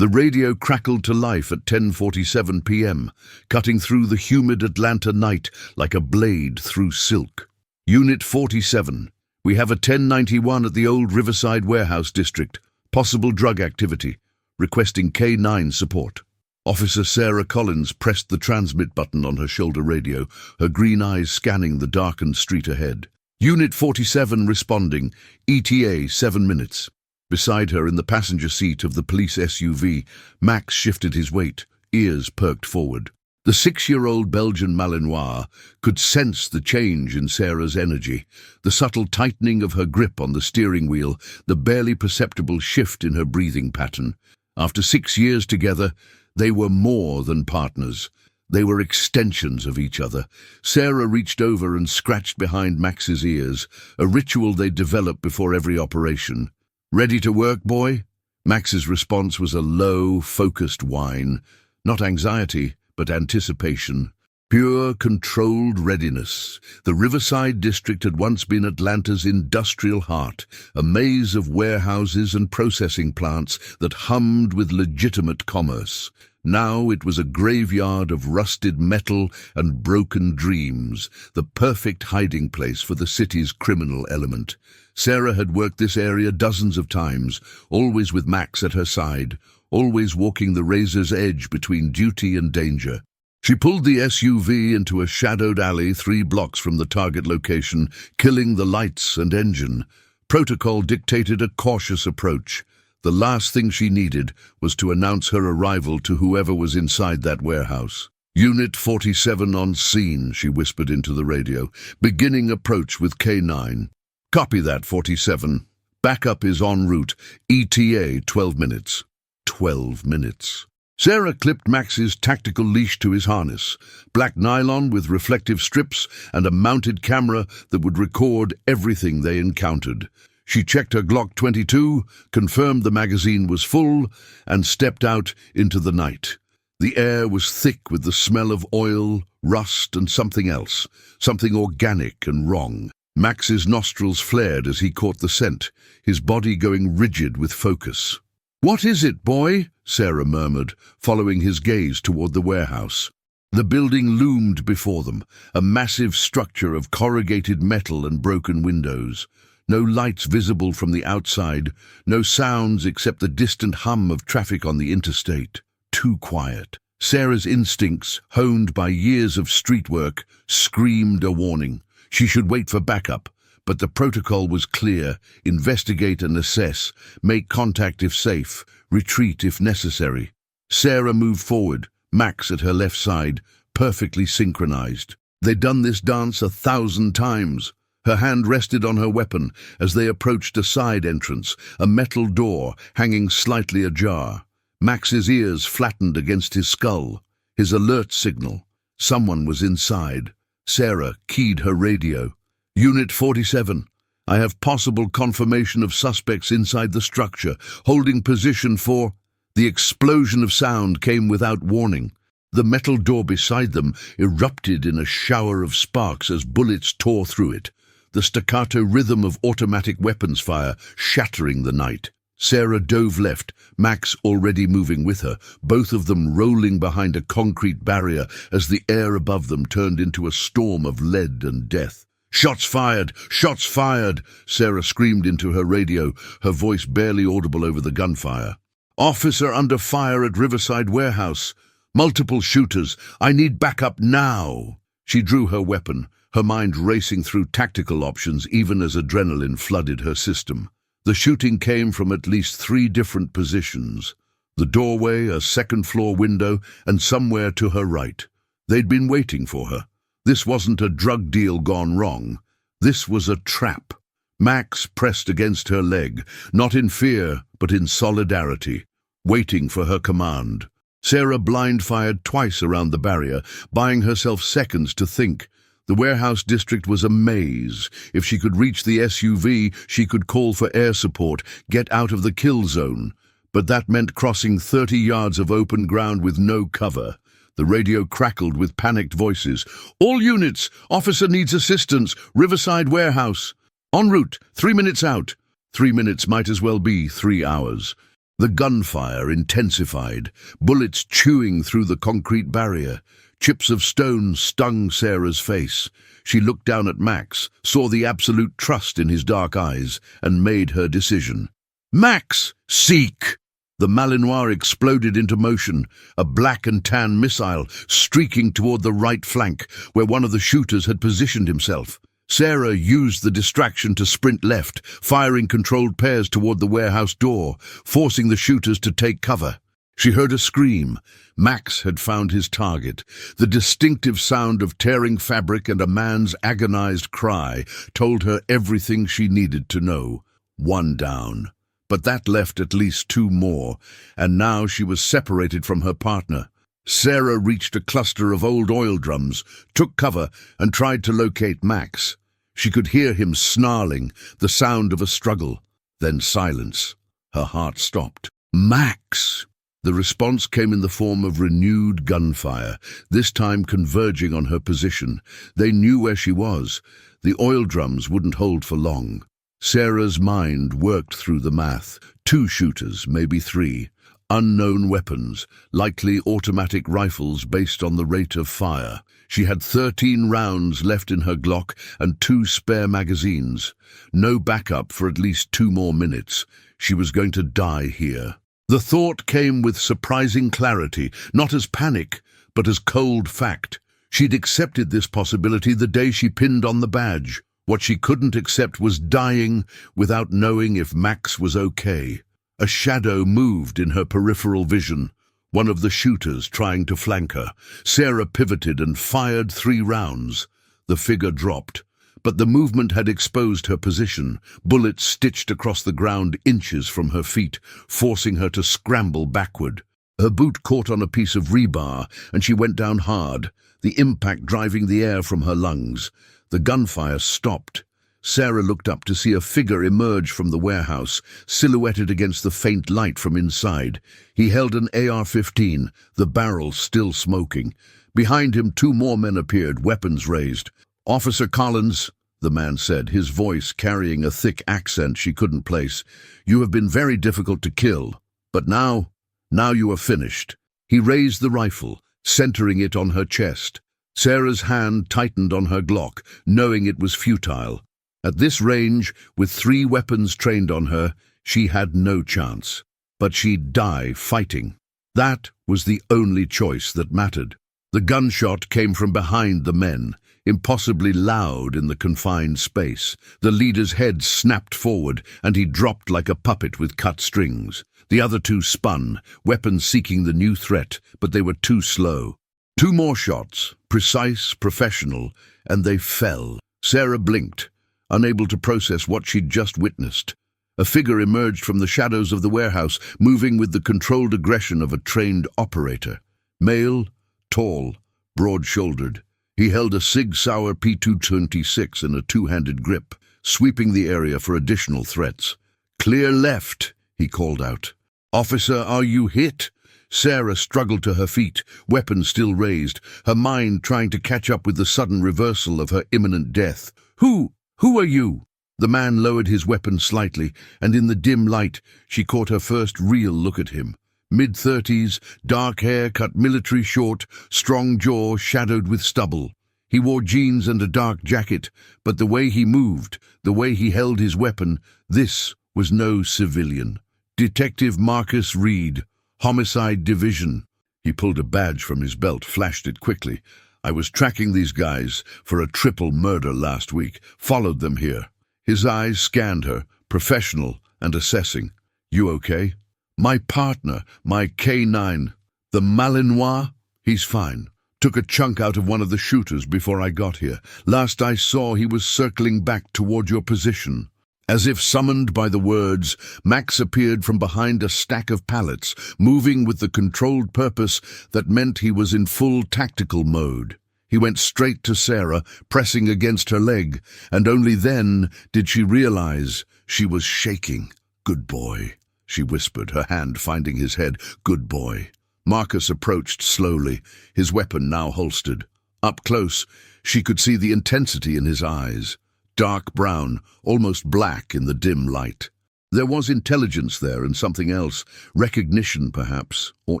The radio crackled to life at 10:47 p.m., cutting through the humid Atlanta night like a blade through silk. Unit 47. We have a 1091 at the old Riverside Warehouse District. Possible drug activity. Requesting K9 support. Officer Sarah Collins pressed the transmit button on her shoulder radio, her green eyes scanning the darkened street ahead. Unit 47 responding. ETA 7 minutes. Beside her in the passenger seat of the police SUV, Max shifted his weight, ears perked forward. The 6-year-old Belgian Malinois could sense the change in Sarah's energy, the subtle tightening of her grip on the steering wheel, the barely perceptible shift in her breathing pattern. After 6 years together, they were more than partners. They were extensions of each other. Sarah reached over and scratched behind Max's ears, a ritual they developed before every operation. "Ready to work, boy?" Max's response was a low, focused whine. Not anxiety, but anticipation. Pure, controlled readiness. The Riverside District had once been Atlanta's industrial heart, a maze of warehouses and processing plants that hummed with legitimate commerce. Now it was a graveyard of rusted metal and broken dreams, the perfect hiding place for the city's criminal element. Sarah had worked this area dozens of times, always with Max at her side, always walking the razor's edge between duty and danger. She pulled the SUV into a shadowed alley 3 blocks from the target location, killing the lights and engine. Protocol dictated a cautious approach. The last thing she needed was to announce her arrival to whoever was inside that warehouse. "Unit 47 on scene," she whispered into the radio. "Beginning approach with K9. "Copy that, 47. Backup is en route. ETA 12 minutes. 12 minutes. Sarah clipped Max's tactical leash to his harness, black nylon with reflective strips and a mounted camera that would record everything they encountered. She checked her Glock 22, confirmed the magazine was full, and stepped out into the night. The air was thick with the smell of oil, rust, and something else, something organic and wrong. Max's nostrils flared as he caught the scent, his body going rigid with focus. "What is it, boy?" Sarah murmured, following his gaze toward the warehouse. The building loomed before them, a massive structure of corrugated metal and broken windows. No lights visible from the outside, no sounds except the distant hum of traffic on the interstate. Too quiet. Sarah's instincts, honed by years of street work, screamed a warning. She should wait for backup, but the protocol was clear: investigate and assess, make contact if safe, retreat if necessary. Sarah moved forward, Max at her left side, perfectly synchronized. They'd done this dance 1,000 times. Her hand rested on her weapon as they approached a side entrance, a metal door hanging slightly ajar. Max's ears flattened against his skull, his alert signal. Someone was inside. Sarah keyed her radio. "Unit 47, I have possible confirmation of suspects inside the structure, holding position for—" The explosion of sound came without warning. The metal door beside them erupted in a shower of sparks as bullets tore through it, the staccato rhythm of automatic weapons fire shattering the night. Sarah dove left, Max already moving with her, both of them rolling behind a concrete barrier as the air above them turned into a storm of lead and death. "Shots fired! Shots fired!" Sarah screamed into her radio, her voice barely audible over the gunfire. "Officer under fire at Riverside Warehouse. Multiple shooters. I need backup now." She drew her weapon, her mind racing through tactical options even as adrenaline flooded her system. The shooting came from at least 3 different positions. The doorway, a second-floor window, and somewhere to her right. They'd been waiting for her. This wasn't a drug deal gone wrong. This was a trap. Max pressed against her leg, not in fear, but in solidarity, waiting for her command. Sarah blind-fired twice around the barrier, buying herself seconds to think. The warehouse district was a maze. If she could reach the SUV, she could call for air support, get out of the kill zone. But that meant crossing 30 yards of open ground with no cover. The radio crackled with panicked voices. "All units! Officer needs assistance! Riverside Warehouse! En route! 3 minutes out!" 3 minutes might as well be 3 hours. The gunfire intensified, bullets chewing through the concrete barrier. Chips of stone stung Sarah's face. She looked down at Max, saw the absolute trust in his dark eyes, and made her decision. "Max, seek!" The Malinois exploded into motion, a black and tan missile streaking toward the right flank, where one of the shooters had positioned himself. Sarah used the distraction to sprint left, firing controlled pairs toward the warehouse door, forcing the shooters to take cover. She heard a scream. Max had found his target. The distinctive sound of tearing fabric and a man's agonized cry told her everything she needed to know. One down. But that left at least two more, and now she was separated from her partner. Sarah reached a cluster of old oil drums, took cover, and tried to locate Max. She could hear him snarling, the sound of a struggle. Then silence. Her heart stopped. "Max!" The response came in the form of renewed gunfire, this time converging on her position. They knew where she was. The oil drums wouldn't hold for long. Sarah's mind worked through the math. 2 shooters, maybe 3. Unknown weapons, likely automatic rifles based on the rate of fire. She had 13 rounds left in her Glock and 2 spare magazines. No backup for at least 2 more minutes. She was going to die here. The thought came with surprising clarity, not as panic, but as cold fact. She'd accepted this possibility the day she pinned on the badge. What she couldn't accept was dying without knowing if Max was okay. A shadow moved in her peripheral vision, one of the shooters trying to flank her. Sarah pivoted and fired 3 rounds. The figure dropped, but the movement had exposed her position. Bullets stitched across the ground inches from her feet, forcing her to scramble backward. Her boot caught on a piece of rebar, and she went down hard, the impact driving the air from her lungs. The gunfire stopped. Sarah looked up to see a figure emerge from the warehouse, silhouetted against the faint light from inside. He held an AR-15, the barrel still smoking. Behind him, 2 more men appeared, weapons raised. "Officer Collins," the man said, his voice carrying a thick accent she couldn't place, "you have been very difficult to kill, but now you are finished." He raised the rifle, centering it on her chest. Sarah's hand tightened on her Glock, knowing it was futile. At this range, with 3 weapons trained on her, she had no chance. But she'd die fighting. That was the only choice that mattered. The gunshot came from behind the men, impossibly loud in the confined space. The leader's head snapped forward, and he dropped like a puppet with cut strings. The other 2 spun, weapons seeking the new threat, but they were too slow. 2 more shots, precise, professional, and they fell. Sarah blinked, unable to process what she'd just witnessed. A figure emerged from the shadows of the warehouse, moving with the controlled aggression of a trained operator. Male, tall, broad-shouldered. He held a Sig Sauer P226 in a 2-handed grip, sweeping the area for additional threats. "Clear left," he called out. "Officer, are you hit?" Sarah struggled to her feet, weapon still raised, her mind trying to catch up with the sudden reversal of her imminent death. Who are you?" The man lowered his weapon slightly, and in the dim light, she caught her first real look at him. Mid-30s, dark hair cut military short, strong jaw shadowed with stubble. He wore jeans and a dark jacket, but the way he moved, the way he held his weapon, this was no civilian. Detective Marcus Reid, Homicide Division. He pulled a badge from his belt, flashed it quickly. "I was tracking these guys for a triple murder last week, followed them here." His eyes scanned her, professional and assessing. "You okay?" "My partner, my K9, the Malinois, he's fine. Took a chunk out of one of the shooters before I got here. Last I saw, he was circling back toward your position." As if summoned by the words, Max appeared from behind a stack of pallets, moving with the controlled purpose that meant he was in full tactical mode. He went straight to Sarah, pressing against her leg, and only then did she realize she was shaking. "Good boy," she whispered, her hand finding his head. "Good boy." Marcus approached slowly, his weapon now holstered. Up close, she could see the intensity in his eyes. Dark brown, almost black in the dim light. There was intelligence there and something else, recognition perhaps, or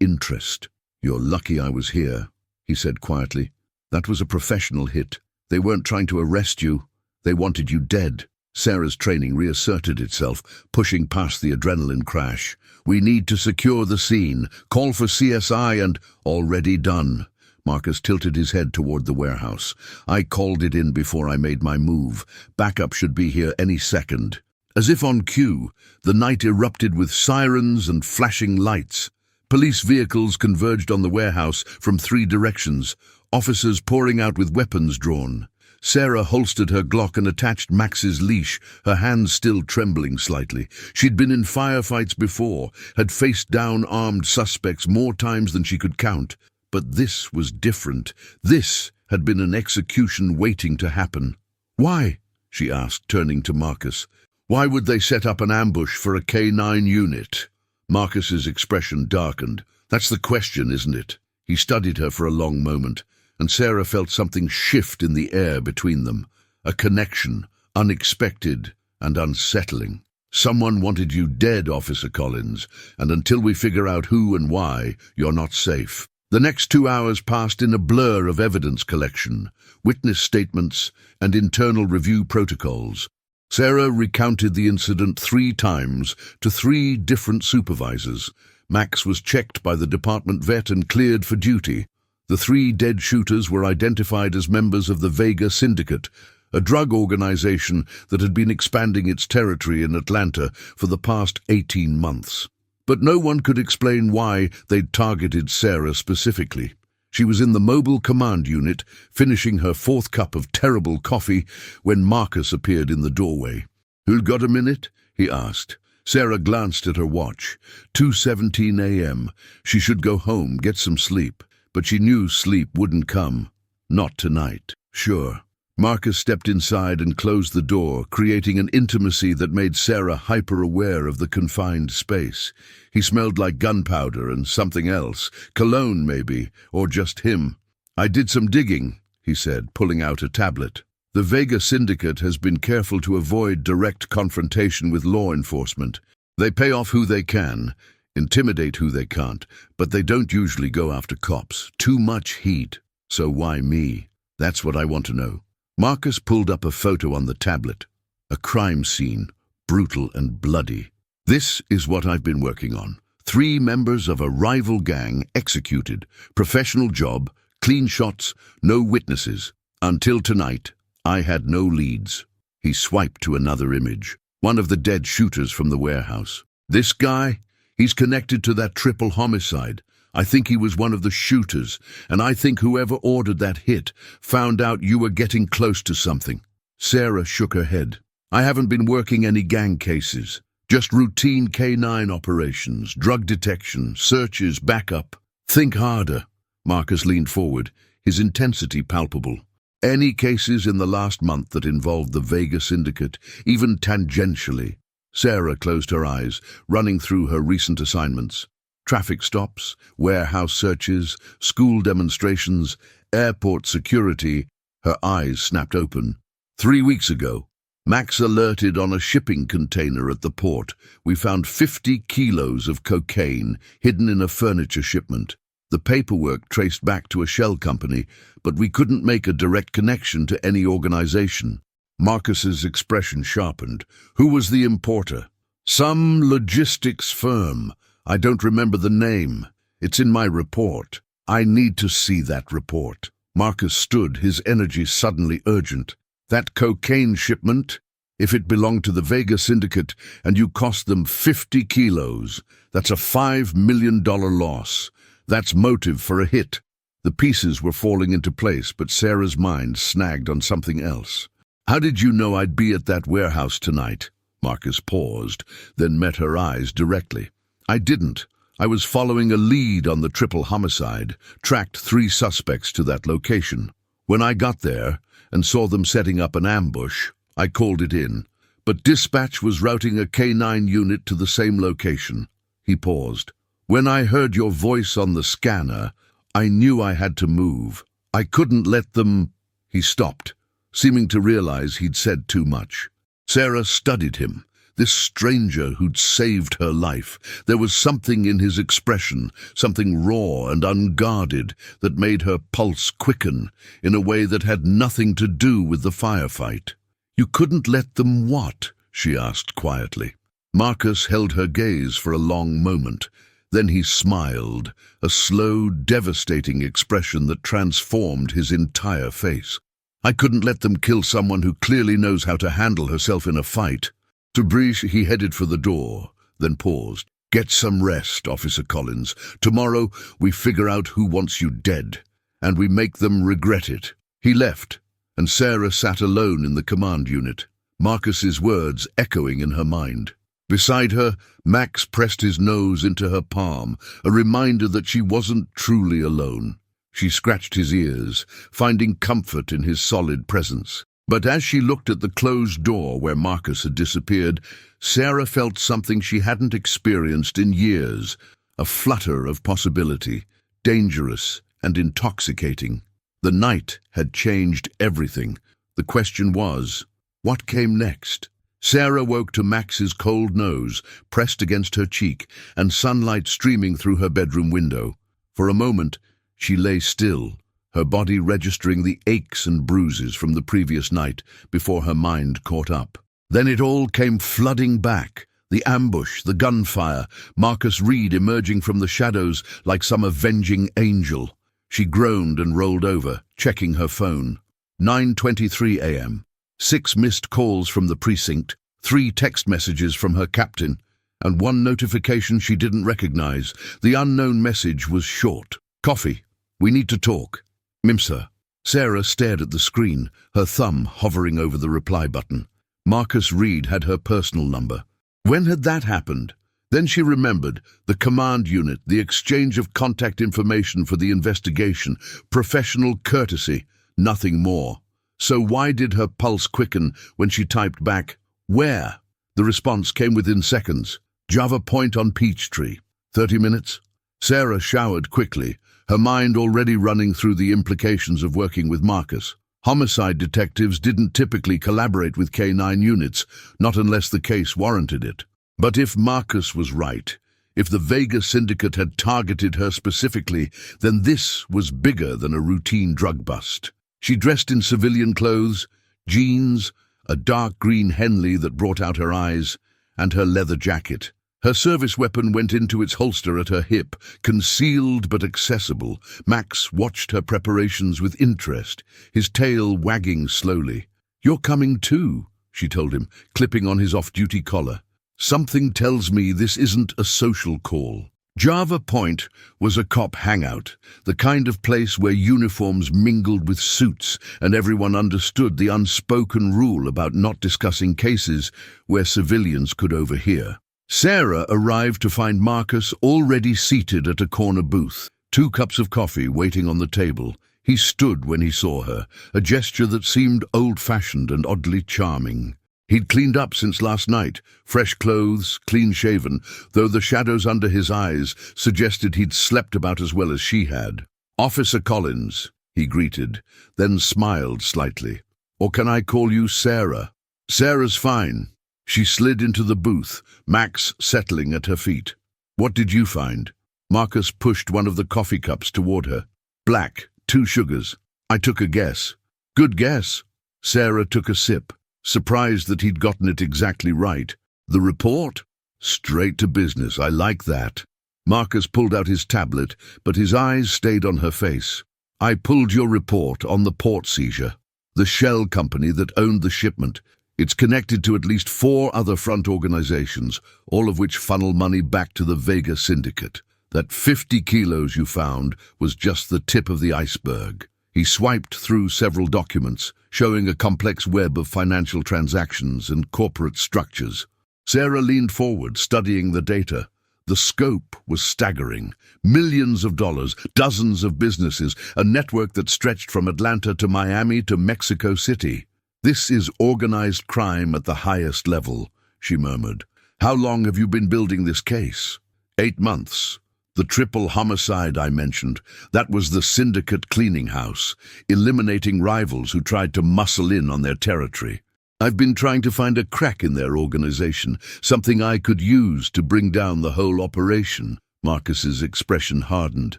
interest. "You're lucky I was here," he said quietly. "That was a professional hit. They weren't trying to arrest you. They wanted you dead." Sarah's training reasserted itself, pushing past the adrenaline crash. "We need to secure the scene. Call for CSI and—" "Already done." Marcus tilted his head toward the warehouse. "I called it in before I made my move. Backup should be here any second." As if on cue, the night erupted with sirens and flashing lights. Police vehicles converged on the warehouse from 3 directions, officers pouring out with weapons drawn. Sarah holstered her Glock and attached Max's leash, her hands still trembling slightly. She'd been in firefights before, had faced down armed suspects more times than she could count. But this was different. This had been an execution waiting to happen. "Why?" she asked, turning to Marcus. "Why would they set up an ambush for a K9 unit?" Marcus's expression darkened. "That's the question, isn't it?" He studied her for a long moment, and Sarah felt something shift in the air between them. A connection, unexpected and unsettling. "Someone wanted you dead, Officer Collins, and until we figure out who and why, you're not safe." The next 2 hours passed in a blur of evidence collection, witness statements, and internal review protocols. Sarah recounted the incident 3 times to 3 different supervisors. Max was checked by the department vet and cleared for duty. The 3 dead shooters were identified as members of the Vega Syndicate, a drug organization that had been expanding its territory in Atlanta for the past 18 months. But no one could explain why they'd targeted Sarah specifically. She was in the mobile command unit, finishing her 4th cup of terrible coffee, when Marcus appeared in the doorway. "Who got a minute?" he asked. Sarah glanced at her watch. 2:17 a.m. She should go home, get some sleep. But she knew sleep wouldn't come. Not tonight. "Sure." Marcus stepped inside and closed the door, creating an intimacy that made Sarah hyper-aware of the confined space. He smelled like gunpowder and something else, cologne maybe, or just him. "I did some digging," he said, pulling out a tablet. "The Vega Syndicate has been careful to avoid direct confrontation with law enforcement. They pay off who they can, intimidate who they can't, but they don't usually go after cops. Too much heat. So why me? That's what I want to know." Marcus pulled up a photo on the tablet. A crime scene, brutal and bloody. "This is what I've been working on. 3 members of a rival gang executed. Professional job, clean shots, no witnesses. Until tonight, I had no leads." He swiped to another image. One of the dead shooters from the warehouse. "This guy? He's connected to that triple homicide. I think he was one of the shooters, and I think whoever ordered that hit found out you were getting close to something." Sarah shook her head. "I haven't been working any gang cases. Just routine K9 operations, drug detection, searches, backup." "Think harder." Marcus leaned forward, his intensity palpable. "Any cases in the last month that involved the Vega Syndicate, even tangentially?" Sarah closed her eyes, running through her recent assignments. Traffic stops, warehouse searches, school demonstrations, airport security. Her eyes snapped open. 3 weeks ago, Max alerted on a shipping container at the port. We found 50 kilos of cocaine hidden in a furniture shipment. The paperwork traced back to a shell company, but we couldn't make a direct connection to any organization. Marcus's expression sharpened. "Who was the importer?" "Some logistics firm. I don't remember the name. It's in my report. I need to see that report." Marcus stood, his energy suddenly urgent. "That cocaine shipment? If it belonged to the Vega Syndicate and you cost them 50 kilos, that's a $5 million loss. That's motive for a hit." The pieces were falling into place, but Sarah's mind snagged on something else. "How did you know I'd be at that warehouse tonight?" Marcus paused, then met her eyes directly. "I didn't. I was following a lead on the triple homicide, tracked 3 suspects to that location. When I got there and saw them setting up an ambush, I called it in. But dispatch was routing a K9 unit to the same location." He paused. "When I heard your voice on the scanner, I knew I had to move. I couldn't let them—" He stopped, seeming to realize he'd said too much. Sarah studied him, This stranger who'd saved her life. There was something in his expression, something raw and unguarded, that made her pulse quicken in a way that had nothing to do with the firefight. "You couldn't let them what?" she asked quietly. Marcus held her gaze for a long moment. Then he smiled, a slow, devastating expression that transformed his entire face. "I couldn't let them kill someone who clearly knows how to handle herself in a fight." To Brice, he headed for the door, then paused. "Get some rest, Officer Collins. Tomorrow we figure out who wants you dead, and we make them regret it." He left, and Sarah sat alone in the command unit, Marcus's words echoing in her mind. Beside her, Max pressed his nose into her palm, a reminder that she wasn't truly alone. She scratched his ears, finding comfort in his solid presence. But as she looked at the closed door where Marcus had disappeared, Sarah felt something she hadn't experienced in years, a flutter of possibility, dangerous and intoxicating. The night had changed everything. The question was, what came next? Sarah woke to Max's cold nose pressed against her cheek and sunlight streaming through her bedroom window. For a moment, she lay still, her body registering the aches and bruises from the previous night before her mind caught up. Then it all came flooding back. The ambush, the gunfire, Marcus Reid emerging from the shadows like some avenging angel. She groaned and rolled over, checking her phone. 9:23 a.m. 6 missed calls from the precinct, 3 text messages from her captain, and 1 notification she didn't recognize. The unknown message was short. "Coffee. We need to talk." "Mimsa." Sarah stared at the screen, her thumb hovering over the reply button. Marcus Reid had her personal number. When had that happened? Then she remembered the command unit, the exchange of contact information for the investigation, professional courtesy, nothing more. So why did her pulse quicken when she typed back, "Where?" The response came within seconds. "Java Point on Peachtree. 30 minutes?" Sarah showered quickly, her mind already running through the implications of working with Marcus. Homicide detectives didn't typically collaborate with K9 units, not unless the case warranted it. But if Marcus was right, if the Vega Syndicate had targeted her specifically, then this was bigger than a routine drug bust. She dressed in civilian clothes, jeans, a dark green Henley that brought out her eyes, and her leather jacket. Her service weapon went into its holster at her hip, concealed but accessible. Max watched her preparations with interest, his tail wagging slowly. "You're coming too," she told him, clipping on his off-duty collar. "Something tells me this isn't a social call." Java Point was a cop hangout, the kind of place where uniforms mingled with suits and everyone understood the unspoken rule about not discussing cases where civilians could overhear. Sarah arrived to find Marcus already seated at a corner booth, 2 cups of coffee waiting on the table. He stood when he saw her, a gesture that seemed old-fashioned and oddly charming. He'd cleaned up since last night, fresh clothes, clean-shaven, though the shadows under his eyes suggested he'd slept about as well as she had. "Officer Collins," he greeted, then smiled slightly. "Or can I call you Sarah?" "Sarah's fine." She slid into the booth, Max settling at her feet. "What did you find?" Marcus pushed one of the coffee cups toward her. "Black, 2 sugars." "I took a guess." "Good guess." Sarah took a sip, surprised that he'd gotten it exactly right. "The report?" "Straight to business, I like that." Marcus pulled out his tablet, but his eyes stayed on her face. "I pulled your report on the port seizure. The shell company that owned the shipment. It's connected to at least 4 other front organizations, all of which funnel money back to the Vega Syndicate. That 50 kilos you found was just the tip of the iceberg." He swiped through several documents, showing a complex web of financial transactions and corporate structures. Sarah leaned forward, studying the data. The scope was staggering. Millions of dollars, dozens of businesses, a network that stretched from Atlanta to Miami to Mexico City. "This is organized crime at the highest level," she murmured. "How long have you been building this case?" 8 months. The triple homicide I mentioned, that was the syndicate cleaning house, eliminating rivals who tried to muscle in on their territory. I've been trying to find a crack in their organization, something I could use to bring down the whole operation. Marcus's expression hardened.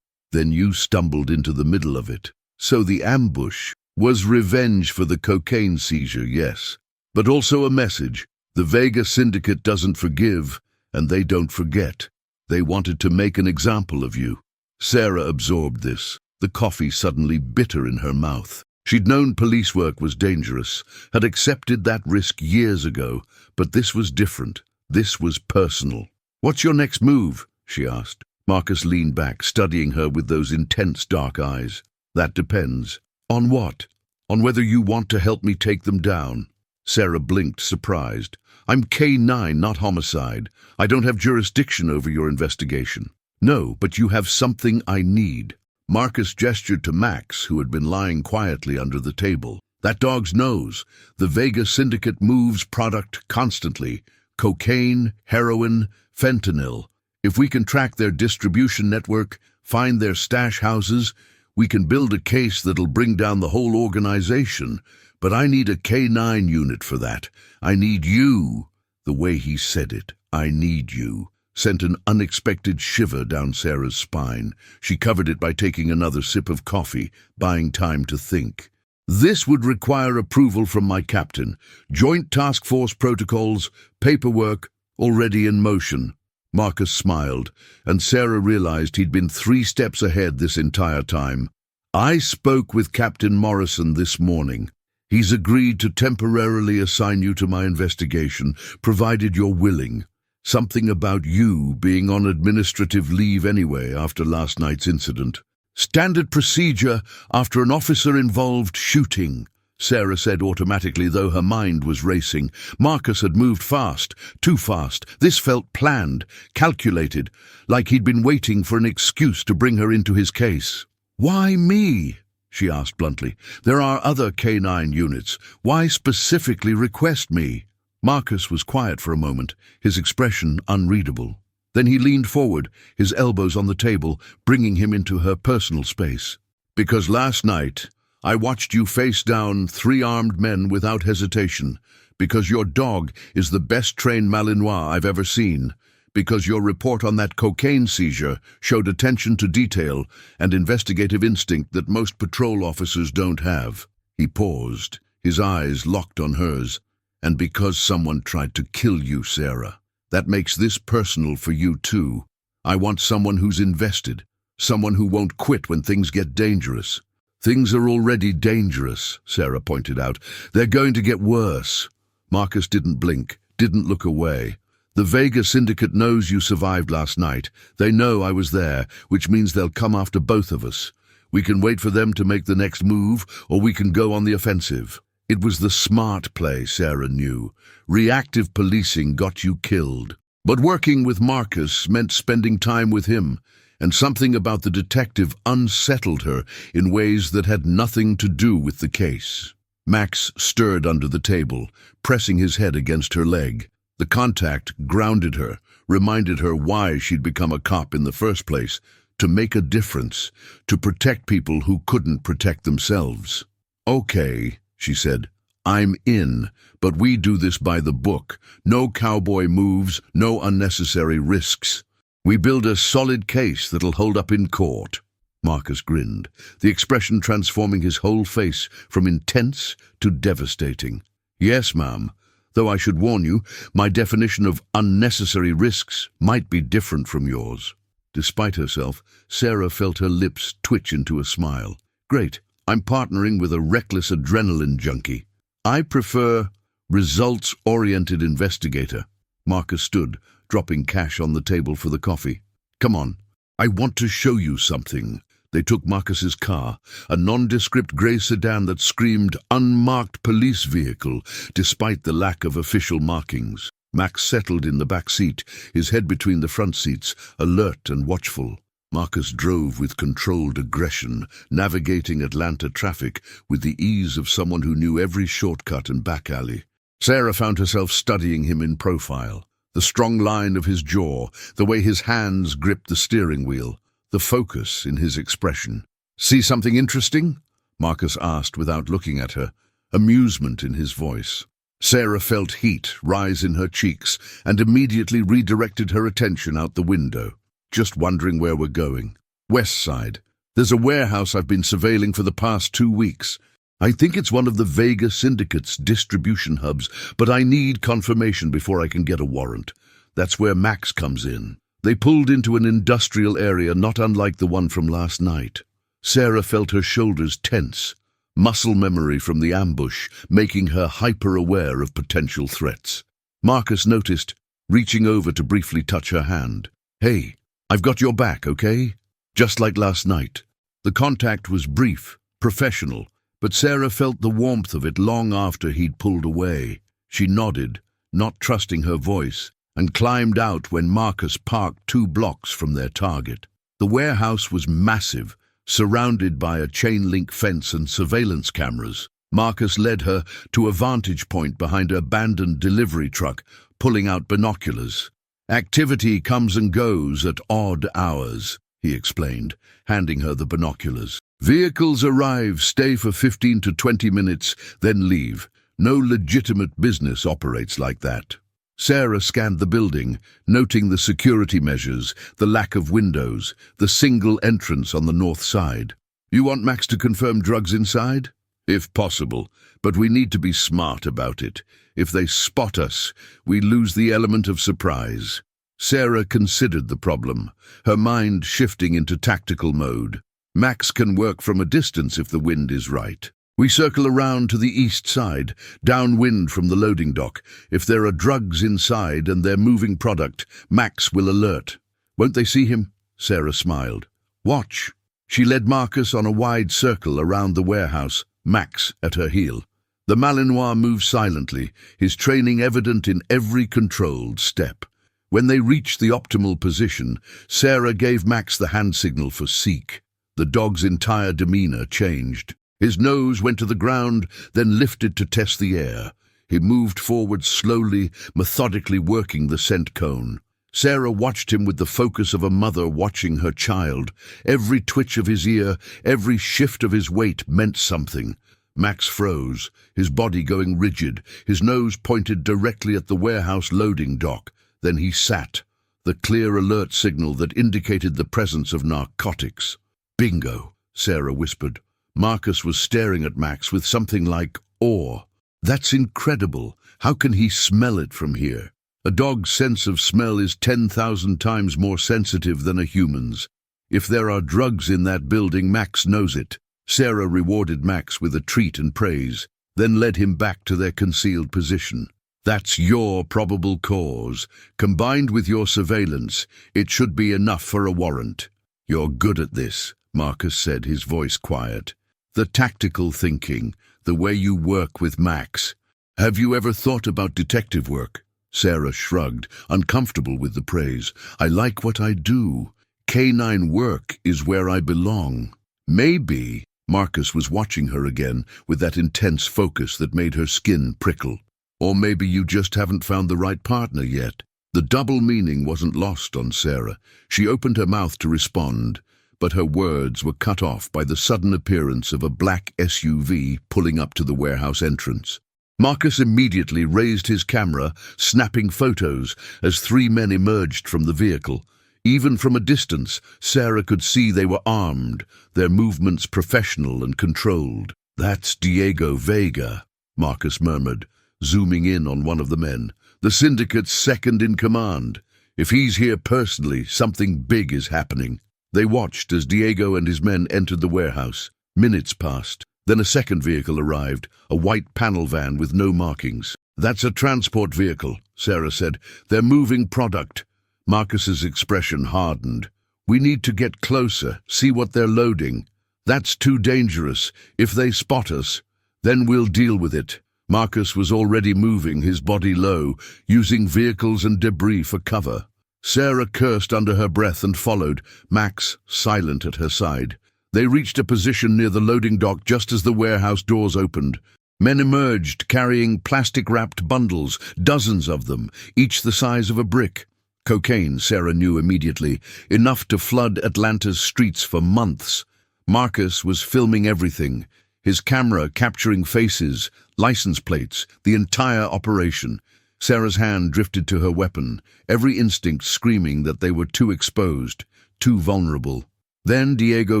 Then you stumbled into the middle of it. So the ambush was revenge for the cocaine seizure, yes. But also a message. The Vega Syndicate doesn't forgive, and they don't forget. They wanted to make an example of you. Sarah absorbed this, the coffee suddenly bitter in her mouth. She'd known police work was dangerous, had accepted that risk years ago, but this was different. This was personal. "What's your next move?" she asked. Marcus leaned back, studying her with those intense dark eyes. "That depends." "On what?" "On whether you want to help me take them down." Sarah blinked, surprised. "I'm K9, not homicide. I don't have jurisdiction over your investigation." "No, but you have something I need." Marcus gestured to Max, who had been lying quietly under the table. "That dog's nose. The Vega Syndicate moves product constantly. Cocaine, heroin, fentanyl. If we can track their distribution network, find their stash houses, we can build a case that'll bring down the whole organization. But I need a K9 unit for that. I need you." The way he said it, "I need you," sent an unexpected shiver down Sarah's spine. She covered it by taking another sip of coffee, buying time to think. "This would require approval from my captain. Joint task force protocols, paperwork, already in motion." Marcus smiled, and Sarah realized he'd been 3 steps ahead this entire time. "I spoke with Captain Morrison this morning. He's agreed to temporarily assign you to my investigation, provided you're willing. Something about you being on administrative leave anyway after last night's incident. Standard procedure after an officer-involved shooting," Sarah said automatically, though her mind was racing. Marcus had moved fast, too fast. This felt planned, calculated, like he'd been waiting for an excuse to bring her into his case. "Why me?" she asked bluntly. "There are other K9 units. Why specifically request me?" Marcus was quiet for a moment, his expression unreadable. Then he leaned forward, his elbows on the table, bringing him into her personal space. "Because last night, I watched you face down 3 armed men without hesitation. Because your dog is the best trained Malinois I've ever seen. Because your report on that cocaine seizure showed attention to detail and investigative instinct that most patrol officers don't have." He paused, his eyes locked on hers. "And because someone tried to kill you, Sarah. That makes this personal for you too. I want someone who's invested, someone who won't quit when things get dangerous." "Things are already dangerous," Sarah pointed out. "They're going to get worse." Marcus didn't blink, didn't look away. "The Vega Syndicate knows you survived last night. They know I was there, which means they'll come after both of us. We can wait for them to make the next move, or we can go on the offensive." It was the smart play, Sarah knew. Reactive policing got you killed. But working with Marcus meant spending time with him, and something about the detective unsettled her in ways that had nothing to do with the case. Max stirred under the table, pressing his head against her leg. The contact grounded her, reminded her why she'd become a cop in the first place, to make a difference, to protect people who couldn't protect themselves. "Okay," she said, "I'm in, but we do this by the book. No cowboy moves, no unnecessary risks. We build a solid case that'll hold up in court." Marcus grinned, the expression transforming his whole face from intense to devastating. "Yes, ma'am, though I should warn you, my definition of unnecessary risks might be different from yours." Despite herself, Sarah felt her lips twitch into a smile. "Great. I'm partnering with a reckless adrenaline junkie. I prefer results-oriented investigator." Marcus stood, dropping cash on the table for the coffee. "Come on, I want to show you something." They took Marcus's car, a nondescript grey sedan that screamed unmarked police vehicle, despite the lack of official markings. Max settled in the back seat, his head between the front seats, alert and watchful. Marcus drove with controlled aggression, navigating Atlanta traffic with the ease of someone who knew every shortcut and back alley. Sarah found herself studying him in profile. The strong line of his jaw, the way his hands gripped the steering wheel, the focus in his expression. "See something interesting?" Marcus asked without looking at her, amusement in his voice. Sarah felt heat rise in her cheeks and immediately redirected her attention out the window. Just wondering where we're going. West side. There's a warehouse I've been surveilling for the past 2 weeks. I think it's one of the Vega Syndicate's distribution hubs, but I need confirmation before I can get a warrant. That's where Max comes in. They pulled into an industrial area not unlike the one from last night. Sarah felt her shoulders tense, muscle memory from the ambush making her hyper-aware of potential threats. Marcus noticed, reaching over to briefly touch her hand. "Hey, I've got your back, okay?" Just like last night. The contact was brief, professional, but Sarah felt the warmth of it long after he'd pulled away. She nodded, not trusting her voice, and climbed out when Marcus parked 2 blocks from their target. The warehouse was massive, surrounded by a chain-link fence and surveillance cameras. Marcus led her to a vantage point behind an abandoned delivery truck, pulling out binoculars. "Activity comes and goes at odd hours," he explained, handing her the binoculars. "Vehicles arrive, stay for 15 to 20 minutes, then leave. No legitimate business operates like that." Sarah scanned the building, noting the security measures, the lack of windows, the single entrance on the north side. "You want Max to confirm drugs inside?" "If possible, but we need to be smart about it. If they spot us, we lose the element of surprise." Sarah considered the problem, her mind shifting into tactical mode. Max can work from a distance if the wind is right. "We circle around to the east side, downwind from the loading dock. If there are drugs inside and they're moving product, Max will alert." "Won't they see him?" Sarah smiled. "Watch." She led Marcus on a wide circle around the warehouse, Max at her heel. The Malinois moved silently, his training evident in every controlled step. When they reached the optimal position, Sarah gave Max the hand signal for seek. The dog's entire demeanor changed. His nose went to the ground, then lifted to test the air. He moved forward slowly, methodically working the scent cone. Sarah watched him with the focus of a mother watching her child. Every twitch of his ear, every shift of his weight meant something. Max froze, his body going rigid, his nose pointed directly at the warehouse loading dock. Then he sat, the clear alert signal that indicated the presence of narcotics. "Bingo," Sarah whispered. Marcus was staring at Max with something like awe. "That's incredible. How can he smell it from here?" A dog's sense of smell is 10,000 times more sensitive than a human's. If there are drugs in that building, Max knows it. Sarah rewarded Max with a treat and praise, then led him back to their concealed position. "That's your probable cause. Combined with your surveillance, it should be enough for a warrant." "You're good at this," Marcus said, his voice quiet. "The tactical thinking, the way you work with Max. Have you ever thought about detective work?" Sarah shrugged, uncomfortable with the praise. "I like what I do. Canine work is where I belong." "Maybe." Marcus was watching her again with that intense focus that made her skin prickle. "Or maybe you just haven't found the right partner yet." The double meaning wasn't lost on Sarah. She opened her mouth to respond, but her words were cut off by the sudden appearance of a black SUV pulling up to the warehouse entrance. Marcus immediately raised his camera, snapping photos as 3 men emerged from the vehicle. Even from a distance, Sarah could see they were armed, their movements professional and controlled. "That's Diego Vega," Marcus murmured, zooming in on one of the men. "The Syndicate's second in command. If he's here personally, something big is happening." They watched as Diego and his men entered the warehouse. Minutes passed. Then a second vehicle arrived, a white panel van with no markings. "That's a transport vehicle," Sarah said. "They're moving product." Marcus's expression hardened. "We need to get closer, see what they're loading. That's too dangerous. If they spot us, then we'll deal with it." Marcus was already moving, his body low, using vehicles and debris for cover. Sarah cursed under her breath and followed, Max silent at her side. They reached a position near the loading dock just as the warehouse doors opened. Men emerged, carrying plastic-wrapped bundles, dozens of them, each the size of a brick. Cocaine, Sarah knew immediately, enough to flood Atlanta's streets for months. Marcus was filming everything, his camera capturing faces, license plates, the entire operation. Sarah's hand drifted to her weapon, every instinct screaming that they were too exposed, too vulnerable. Then Diego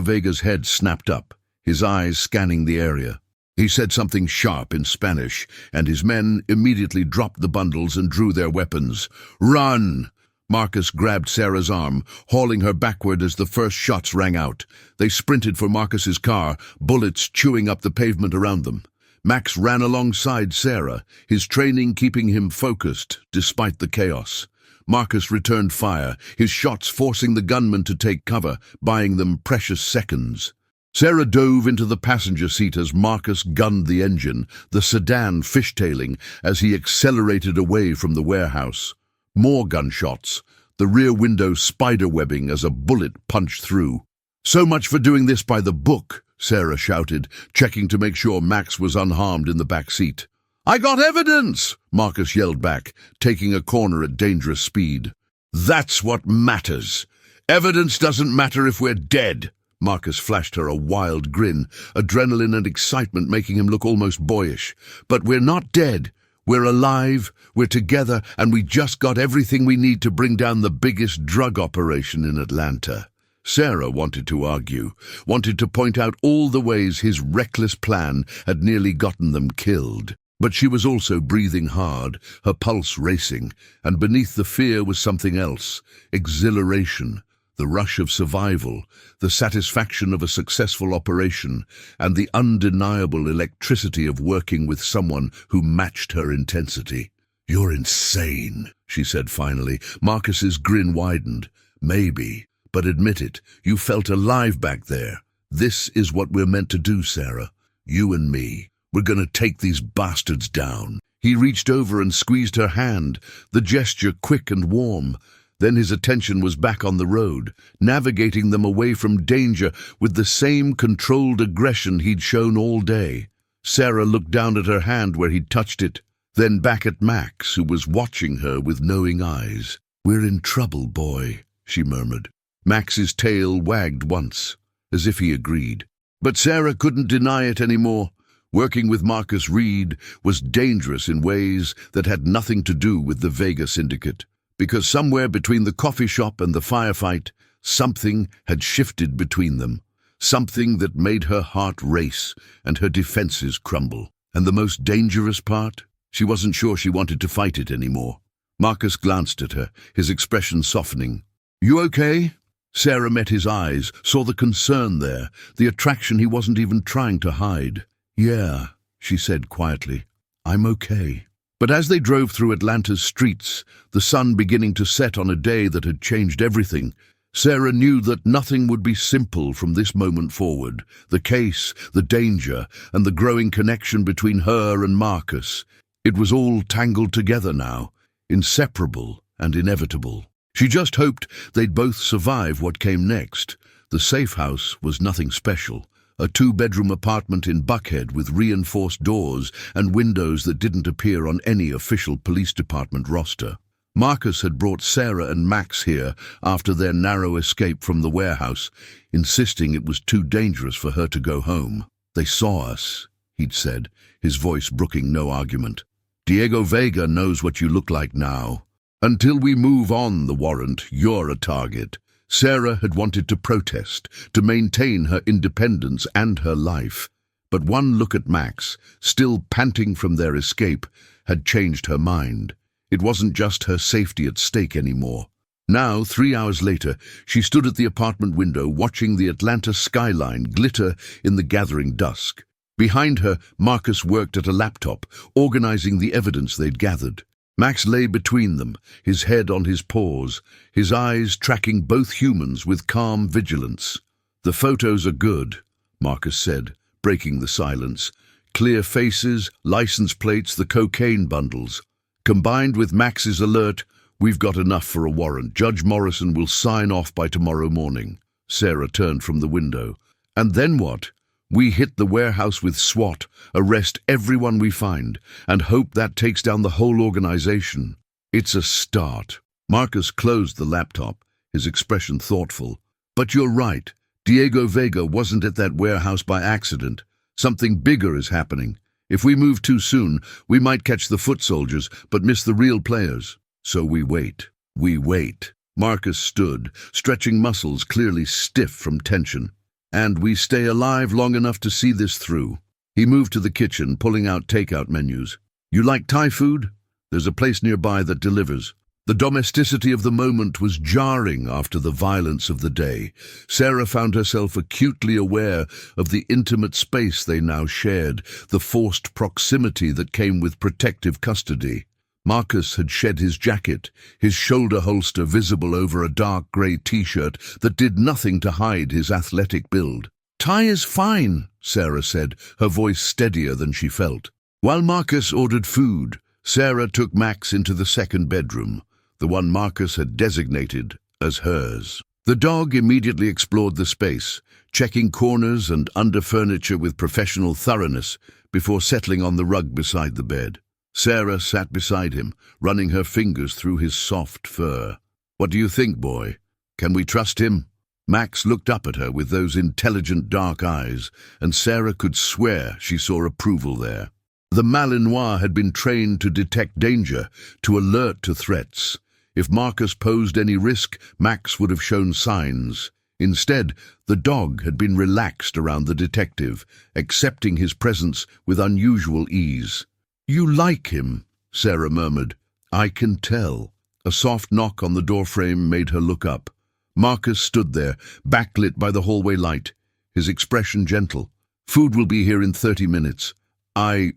Vega's head snapped up, his eyes scanning the area. He said something sharp in Spanish, and his men immediately dropped the bundles and drew their weapons. "Run!" Marcus grabbed Sarah's arm, hauling her backward as the first shots rang out. They sprinted for Marcus's car, bullets chewing up the pavement around them. Max ran alongside Sarah, his training keeping him focused despite the chaos. Marcus returned fire, his shots forcing the gunmen to take cover, buying them precious seconds. Sarah dove into the passenger seat as Marcus gunned the engine, the sedan fishtailing as he accelerated away from the warehouse. More gunshots, the rear window spiderwebbing as a bullet punched through. "So much for doing this by the book," Sarah shouted, checking to make sure Max was unharmed in the back seat. "I got evidence!" Marcus yelled back, taking a corner at dangerous speed. "That's what matters. Evidence doesn't matter if we're dead." Marcus flashed her a wild grin, adrenaline and excitement making him look almost boyish. "But we're not dead. We're alive, we're together, and we just got everything we need to bring down the biggest drug operation in Atlanta." Sarah wanted to argue, wanted to point out all the ways his reckless plan had nearly gotten them killed. But she was also breathing hard, her pulse racing, and beneath the fear was something else: exhilaration, the rush of survival, the satisfaction of a successful operation, and the undeniable electricity of working with someone who matched her intensity. "You're insane," she said finally. Marcus's grin widened. "Maybe, but admit it, you felt alive back there. This is what we're meant to do, Sarah. You and me. We're gonna take these bastards down." He reached over and squeezed her hand, the gesture quick and warm. Then his attention was back on the road, navigating them away from danger with the same controlled aggression he'd shown all day. Sarah looked down at her hand where he'd touched it, then back at Max, who was watching her with knowing eyes. "We're in trouble, boy," she murmured. Max's tail wagged once, as if he agreed. But Sarah couldn't deny it anymore. Working with Marcus Reid was dangerous in ways that had nothing to do with the Vega Syndicate. Because somewhere between the coffee shop and the firefight, something had shifted between them. Something that made her heart race and her defenses crumble. And the most dangerous part? She wasn't sure she wanted to fight it anymore. Marcus glanced at her, his expression softening. "You okay?" Sarah met his eyes, saw the concern there, the attraction he wasn't even trying to hide. "Yeah," she said quietly. "I'm okay." But as they drove through Atlanta's streets, the sun beginning to set on a day that had changed everything, Sarah knew that nothing would be simple from this moment forward. The case, the danger, and the growing connection between her and Marcus. It was all tangled together now, inseparable and inevitable. She just hoped they'd both survive what came next. The safe house was nothing special. A two-bedroom apartment in Buckhead with reinforced doors and windows that didn't appear on any official police department roster. Marcus had brought Sarah and Max here after their narrow escape from the warehouse, insisting it was too dangerous for her to go home. "They saw us," he'd said, his voice brooking no argument. "Diego Vega knows what you look like now. Until we move on the warrant, you're a target." Sarah had wanted to protest, to maintain her independence and her life. But one look at Max, still panting from their escape, had changed her mind. It wasn't just her safety at stake anymore. Now, 3 hours later, she stood at the apartment window watching the Atlanta skyline glitter in the gathering dusk. Behind her, Marcus worked at a laptop, organizing the evidence they'd gathered. Max lay between them, his head on his paws, his eyes tracking both humans with calm vigilance. "The photos are good," Marcus said, breaking the silence. "Clear faces, license plates, the cocaine bundles. Combined with Max's alert, we've got enough for a warrant. Judge Morrison will sign off by tomorrow morning." Sarah turned from the window. "And then what? We hit the warehouse with SWAT, arrest everyone we find, and hope that takes down the whole organization. It's a start." Marcus closed the laptop, his expression thoughtful. "But you're right. Diego Vega wasn't at that warehouse by accident. Something bigger is happening. If we move too soon, we might catch the foot soldiers, but miss the real players. So we wait. We wait. Marcus stood, stretching muscles clearly stiff from tension. And we stay alive long enough to see this through. He moved to the kitchen, pulling out takeout menus. You like Thai food? There's a place nearby that delivers. The domesticity of the moment was jarring after the violence of the day. Sarah found herself acutely aware of the intimate space they now shared, the forced proximity that came with protective custody. Marcus had shed his jacket, his shoulder holster visible over a dark grey t-shirt that did nothing to hide his athletic build. "Thai is fine," Sarah said, her voice steadier than she felt. While Marcus ordered food, Sarah took Max into the second bedroom, the one Marcus had designated as hers. The dog immediately explored the space, checking corners and under furniture with professional thoroughness before settling on the rug beside the bed. Sarah sat beside him, running her fingers through his soft fur. "What do you think, boy? Can we trust him?" Max looked up at her with those intelligent dark eyes, and Sarah could swear she saw approval there. The Malinois had been trained to detect danger, to alert to threats. If Marcus posed any risk, Max would have shown signs. Instead, the dog had been relaxed around the detective, accepting his presence with unusual ease. "You like him," Sarah murmured. "I can tell." A soft knock on the doorframe made her look up. Marcus stood there, backlit by the hallway light, his expression gentle. "Food will be here in 30 minutes. I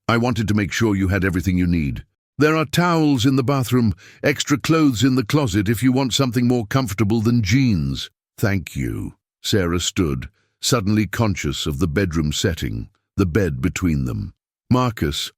wanted to make sure you had everything you need. There are towels in the bathroom, extra clothes in the closet if you want something more comfortable than jeans." "Thank you." Sarah stood, suddenly conscious of the bedroom setting, the bed between them. "Marcus,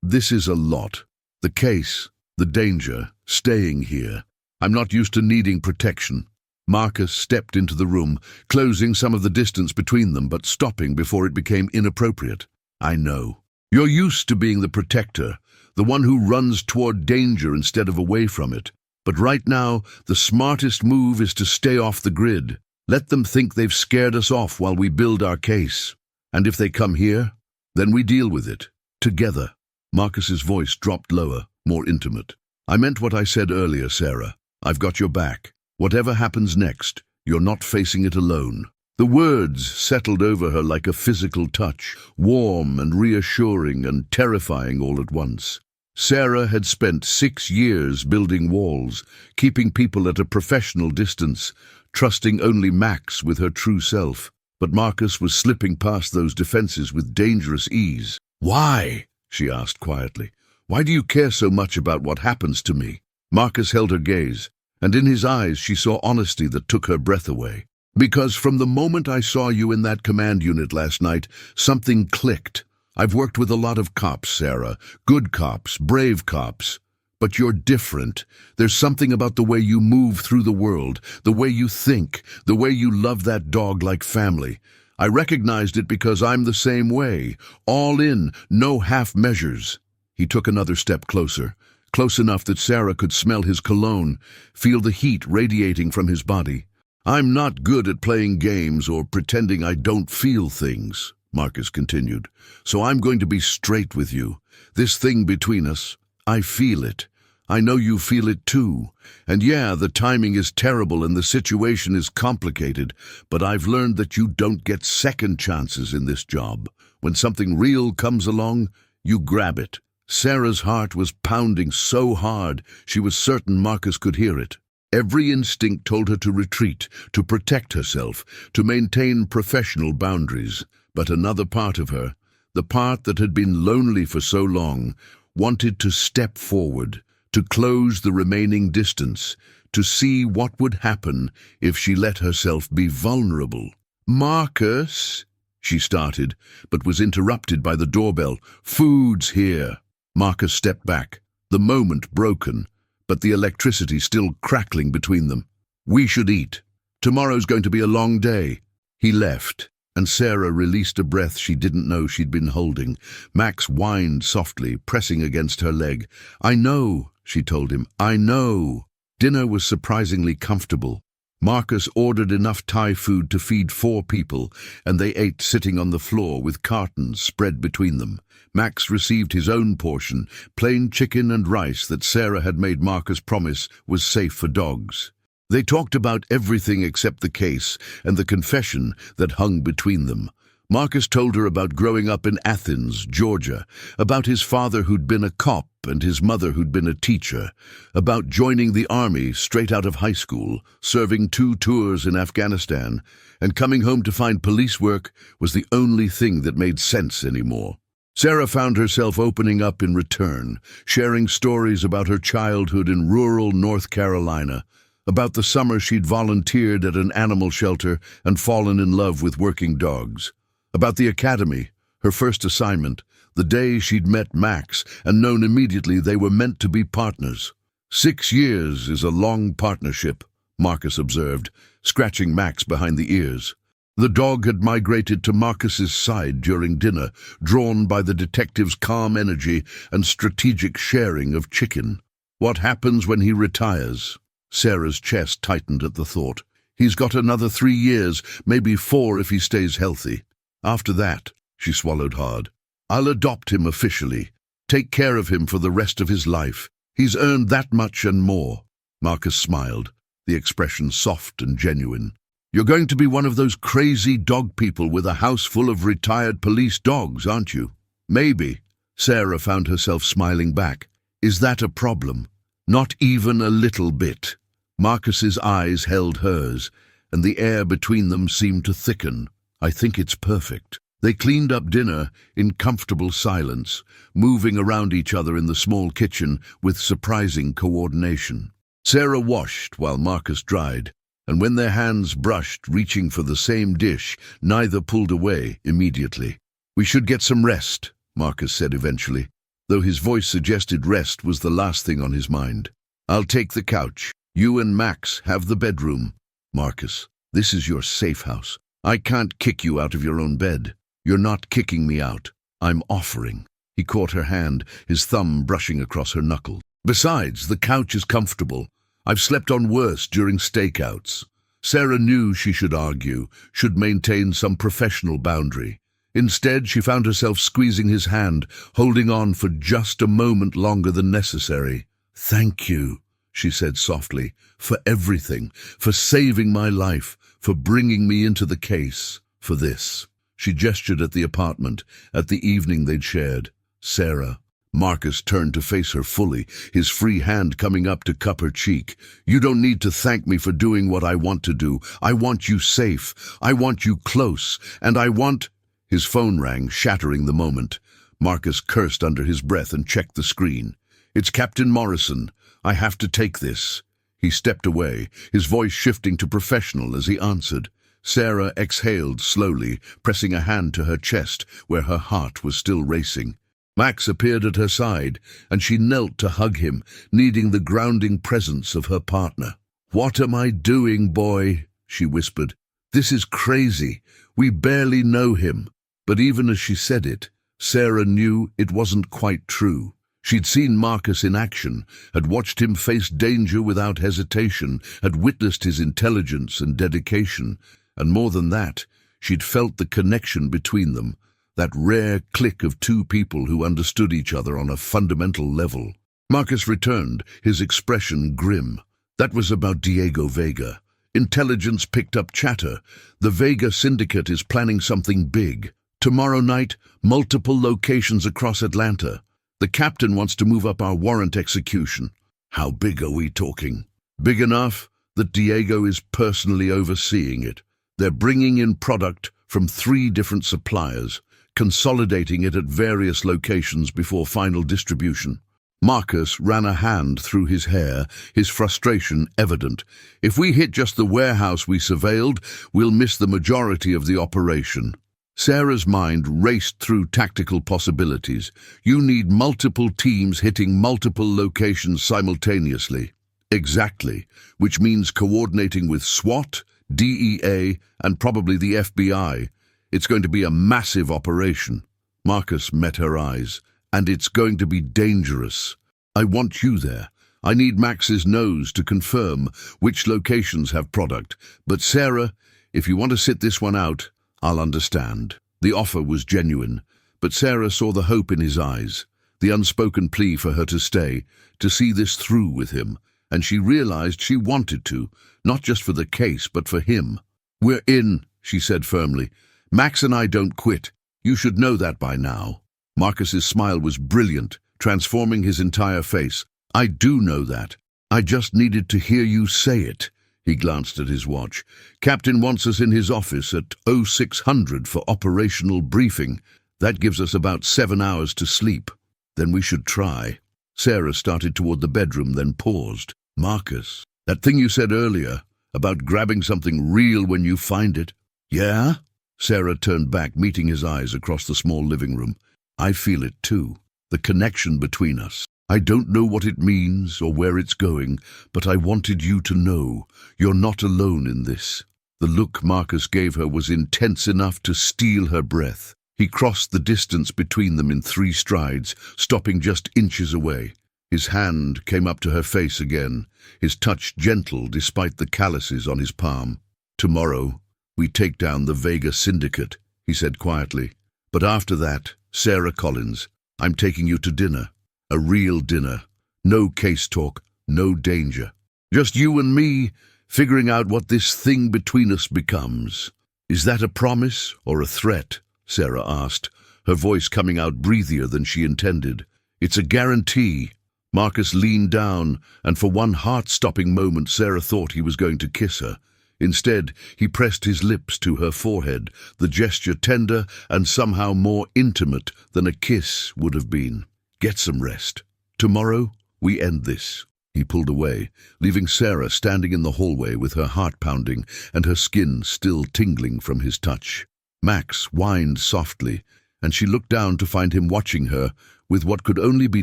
this is a lot. The case, the danger, staying here. I'm not used to needing protection." Marcus stepped into the room, closing some of the distance between them, but stopping before it became inappropriate. "I know. You're used to being the protector, the one who runs toward danger instead of away from it. But right now, the smartest move is to stay off the grid. Let them think they've scared us off while we build our case. And if they come here, then we deal with it. Together." Marcus's voice dropped lower, more intimate. "I meant what I said earlier, Sarah. I've got your back. Whatever happens next, you're not facing it alone." The words settled over her like a physical touch, warm and reassuring and terrifying all at once. Sarah had spent 6 years building walls, keeping people at a professional distance, trusting only Max with her true self. But Marcus was slipping past those defenses with dangerous ease. "Why?" she asked quietly. "Why do you care so much about what happens to me?" Marcus held her gaze, and in his eyes she saw honesty that took her breath away. "Because from the moment I saw you in that command unit last night, something clicked. I've worked with a lot of cops, Sarah. Good cops, brave cops. But you're different. There's something about the way you move through the world, the way you think, the way you love that dog like family. I recognized it because I'm the same way. All in, no half measures." He took another step closer, close enough that Sarah could smell his cologne, feel the heat radiating from his body. "I'm not good at playing games or pretending I don't feel things," Marcus continued. "So I'm going to be straight with you. This thing between us, I feel it. I know you feel it too. And yeah, the timing is terrible and the situation is complicated, but I've learned that you don't get second chances in this job. When something real comes along, you grab it." Sarah's heart was pounding so hard she was certain Marcus could hear it. Every instinct told her to retreat, to protect herself, to maintain professional boundaries. But another part of her, the part that had been lonely for so long, wanted to step forward, to close the remaining distance, to see what would happen if she let herself be vulnerable. "Marcus," she started, but was interrupted by the doorbell. "Food's here." Marcus stepped back, the moment broken, but the electricity still crackling between them. "We should eat. Tomorrow's going to be a long day." He left, and Sarah released a breath she didn't know she'd been holding. Max whined softly, pressing against her leg. "I know," she told him. "I know." Dinner was surprisingly comfortable. Marcus ordered enough Thai food to feed 4 people, and they ate sitting on the floor with cartons spread between them. Max received his own portion, plain chicken and rice that Sarah had made Marcus promise was safe for dogs. They talked about everything except the case and the confession that hung between them. Marcus told her about growing up in Athens, Georgia, about his father who'd been a cop and his mother who'd been a teacher, about joining the army straight out of high school, serving 2 tours in Afghanistan, and coming home to find police work was the only thing that made sense anymore. Sarah found herself opening up in return, sharing stories about her childhood in rural North Carolina, about the summer she'd volunteered at an animal shelter and fallen in love with working dogs, about the academy, her first assignment, the day she'd met Max and known immediately they were meant to be partners. 6 years is a long partnership, Marcus observed, scratching Max behind the ears. The dog had migrated to Marcus's side during dinner, drawn by the detective's calm energy and strategic sharing of chicken. What happens when he retires? Sarah's chest tightened at the thought. He's got another 3 years, maybe 4 if he stays healthy. After that, she swallowed hard. I'll adopt him officially, take care of him for the rest of his life. He's earned that much and more. Marcus smiled, the expression soft and genuine. You're going to be one of those crazy dog people with a house full of retired police dogs, aren't you? Maybe. Sarah found herself smiling back. Is that a problem? Not even a little bit. Marcus's eyes held hers, and the air between them seemed to thicken. I think it's perfect. They cleaned up dinner in comfortable silence, moving around each other in the small kitchen with surprising coordination. Sarah washed while Marcus dried, and when their hands brushed, reaching for the same dish, neither pulled away immediately. We should get some rest, Marcus said eventually, though his voice suggested rest was the last thing on his mind. I'll take the couch. You and Max have the bedroom. Marcus, this is your safe house. I can't kick you out of your own bed. You're not kicking me out. I'm offering. He caught her hand, his thumb brushing across her knuckle. Besides, the couch is comfortable. I've slept on worse during stakeouts. Sarah knew she should argue, should maintain some professional boundary. Instead, she found herself squeezing his hand, holding on for just a moment longer than necessary. Thank you, she said softly, for everything, for saving my life, for bringing me into the case, for this. She gestured at the apartment, at the evening they'd shared. Sarah. Marcus turned to face her fully, his free hand coming up to cup her cheek. You don't need to thank me for doing what I want to do. I want you safe. I want you close. And I want... His phone rang, shattering the moment. Marcus cursed under his breath and checked the screen. It's Captain Morrison. I have to take this. He stepped away, his voice shifting to professional as he answered. Sarah exhaled slowly, pressing a hand to her chest where her heart was still racing. Max appeared at her side, and she knelt to hug him, needing the grounding presence of her partner. What am I doing, boy? She whispered. This is crazy. We barely know him. But even as she said it, Sarah knew it wasn't quite true. She'd seen Marcus in action, had watched him face danger without hesitation, had witnessed his intelligence and dedication, and more than that, she'd felt the connection between them, that rare click of 2 people who understood each other on a fundamental level. Marcus returned, his expression grim. That was about Diego Vega. Intelligence picked up chatter. The Vega Syndicate is planning something big. Tomorrow night, multiple locations across Atlanta. The captain wants to move up our warrant execution. How big are we talking? Big enough that Diego is personally overseeing it. They're bringing in product from 3 different suppliers, consolidating it at various locations before final distribution. Marcus ran a hand through his hair, his frustration evident. If we hit just the warehouse we surveilled, we'll miss the majority of the operation. Sarah's mind raced through tactical possibilities. You need multiple teams hitting multiple locations simultaneously. Exactly, which means coordinating with SWAT, DEA, and probably the FBI. It's going to be a massive operation. Marcus met her eyes. And it's going to be dangerous. I want you there. I need Max's nose to confirm which locations have product. But Sarah, if you want to sit this one out, I'll understand. The offer was genuine, but Sarah saw the hope in his eyes, the unspoken plea for her to stay, to see this through with him, and she realized she wanted to, not just for the case, but for him. "We're in," she said firmly. "Max and I don't quit. You should know that by now." Marcus's smile was brilliant, transforming his entire face. "I do know that. I just needed to hear you say it." He glanced at his watch. "Captain wants us in his office at 0600 for operational briefing. That gives us about 7 hours to sleep. Then we should try." Sarah started toward the bedroom, then paused. "Marcus, that thing you said earlier about grabbing something real when you find it." "Yeah?" Sarah turned back, meeting his eyes across the small living room. "I feel it too. The connection between us. I don't know what it means or where it's going, but I wanted you to know you're not alone in this." The look Marcus gave her was intense enough to steal her breath. He crossed the distance between them in 3 strides, stopping just inches away. His hand came up to her face again, his touch gentle despite the calluses on his palm. "Tomorrow, we take down the Vega Syndicate," he said quietly. "But after that, Sarah Collins, I'm taking you to dinner. A real dinner. No case talk, no danger. Just you and me, figuring out what this thing between us becomes." "Is that a promise or a threat?" Sarah asked, her voice coming out breathier than she intended. "It's a guarantee." Marcus leaned down, and for one heart-stopping moment Sarah thought he was going to kiss her. Instead, he pressed his lips to her forehead, the gesture tender and somehow more intimate than a kiss would have been. "Get some rest. Tomorrow, we end this." He pulled away, leaving Sarah standing in the hallway with her heart pounding and her skin still tingling from his touch. Max whined softly, and she looked down to find him watching her with what could only be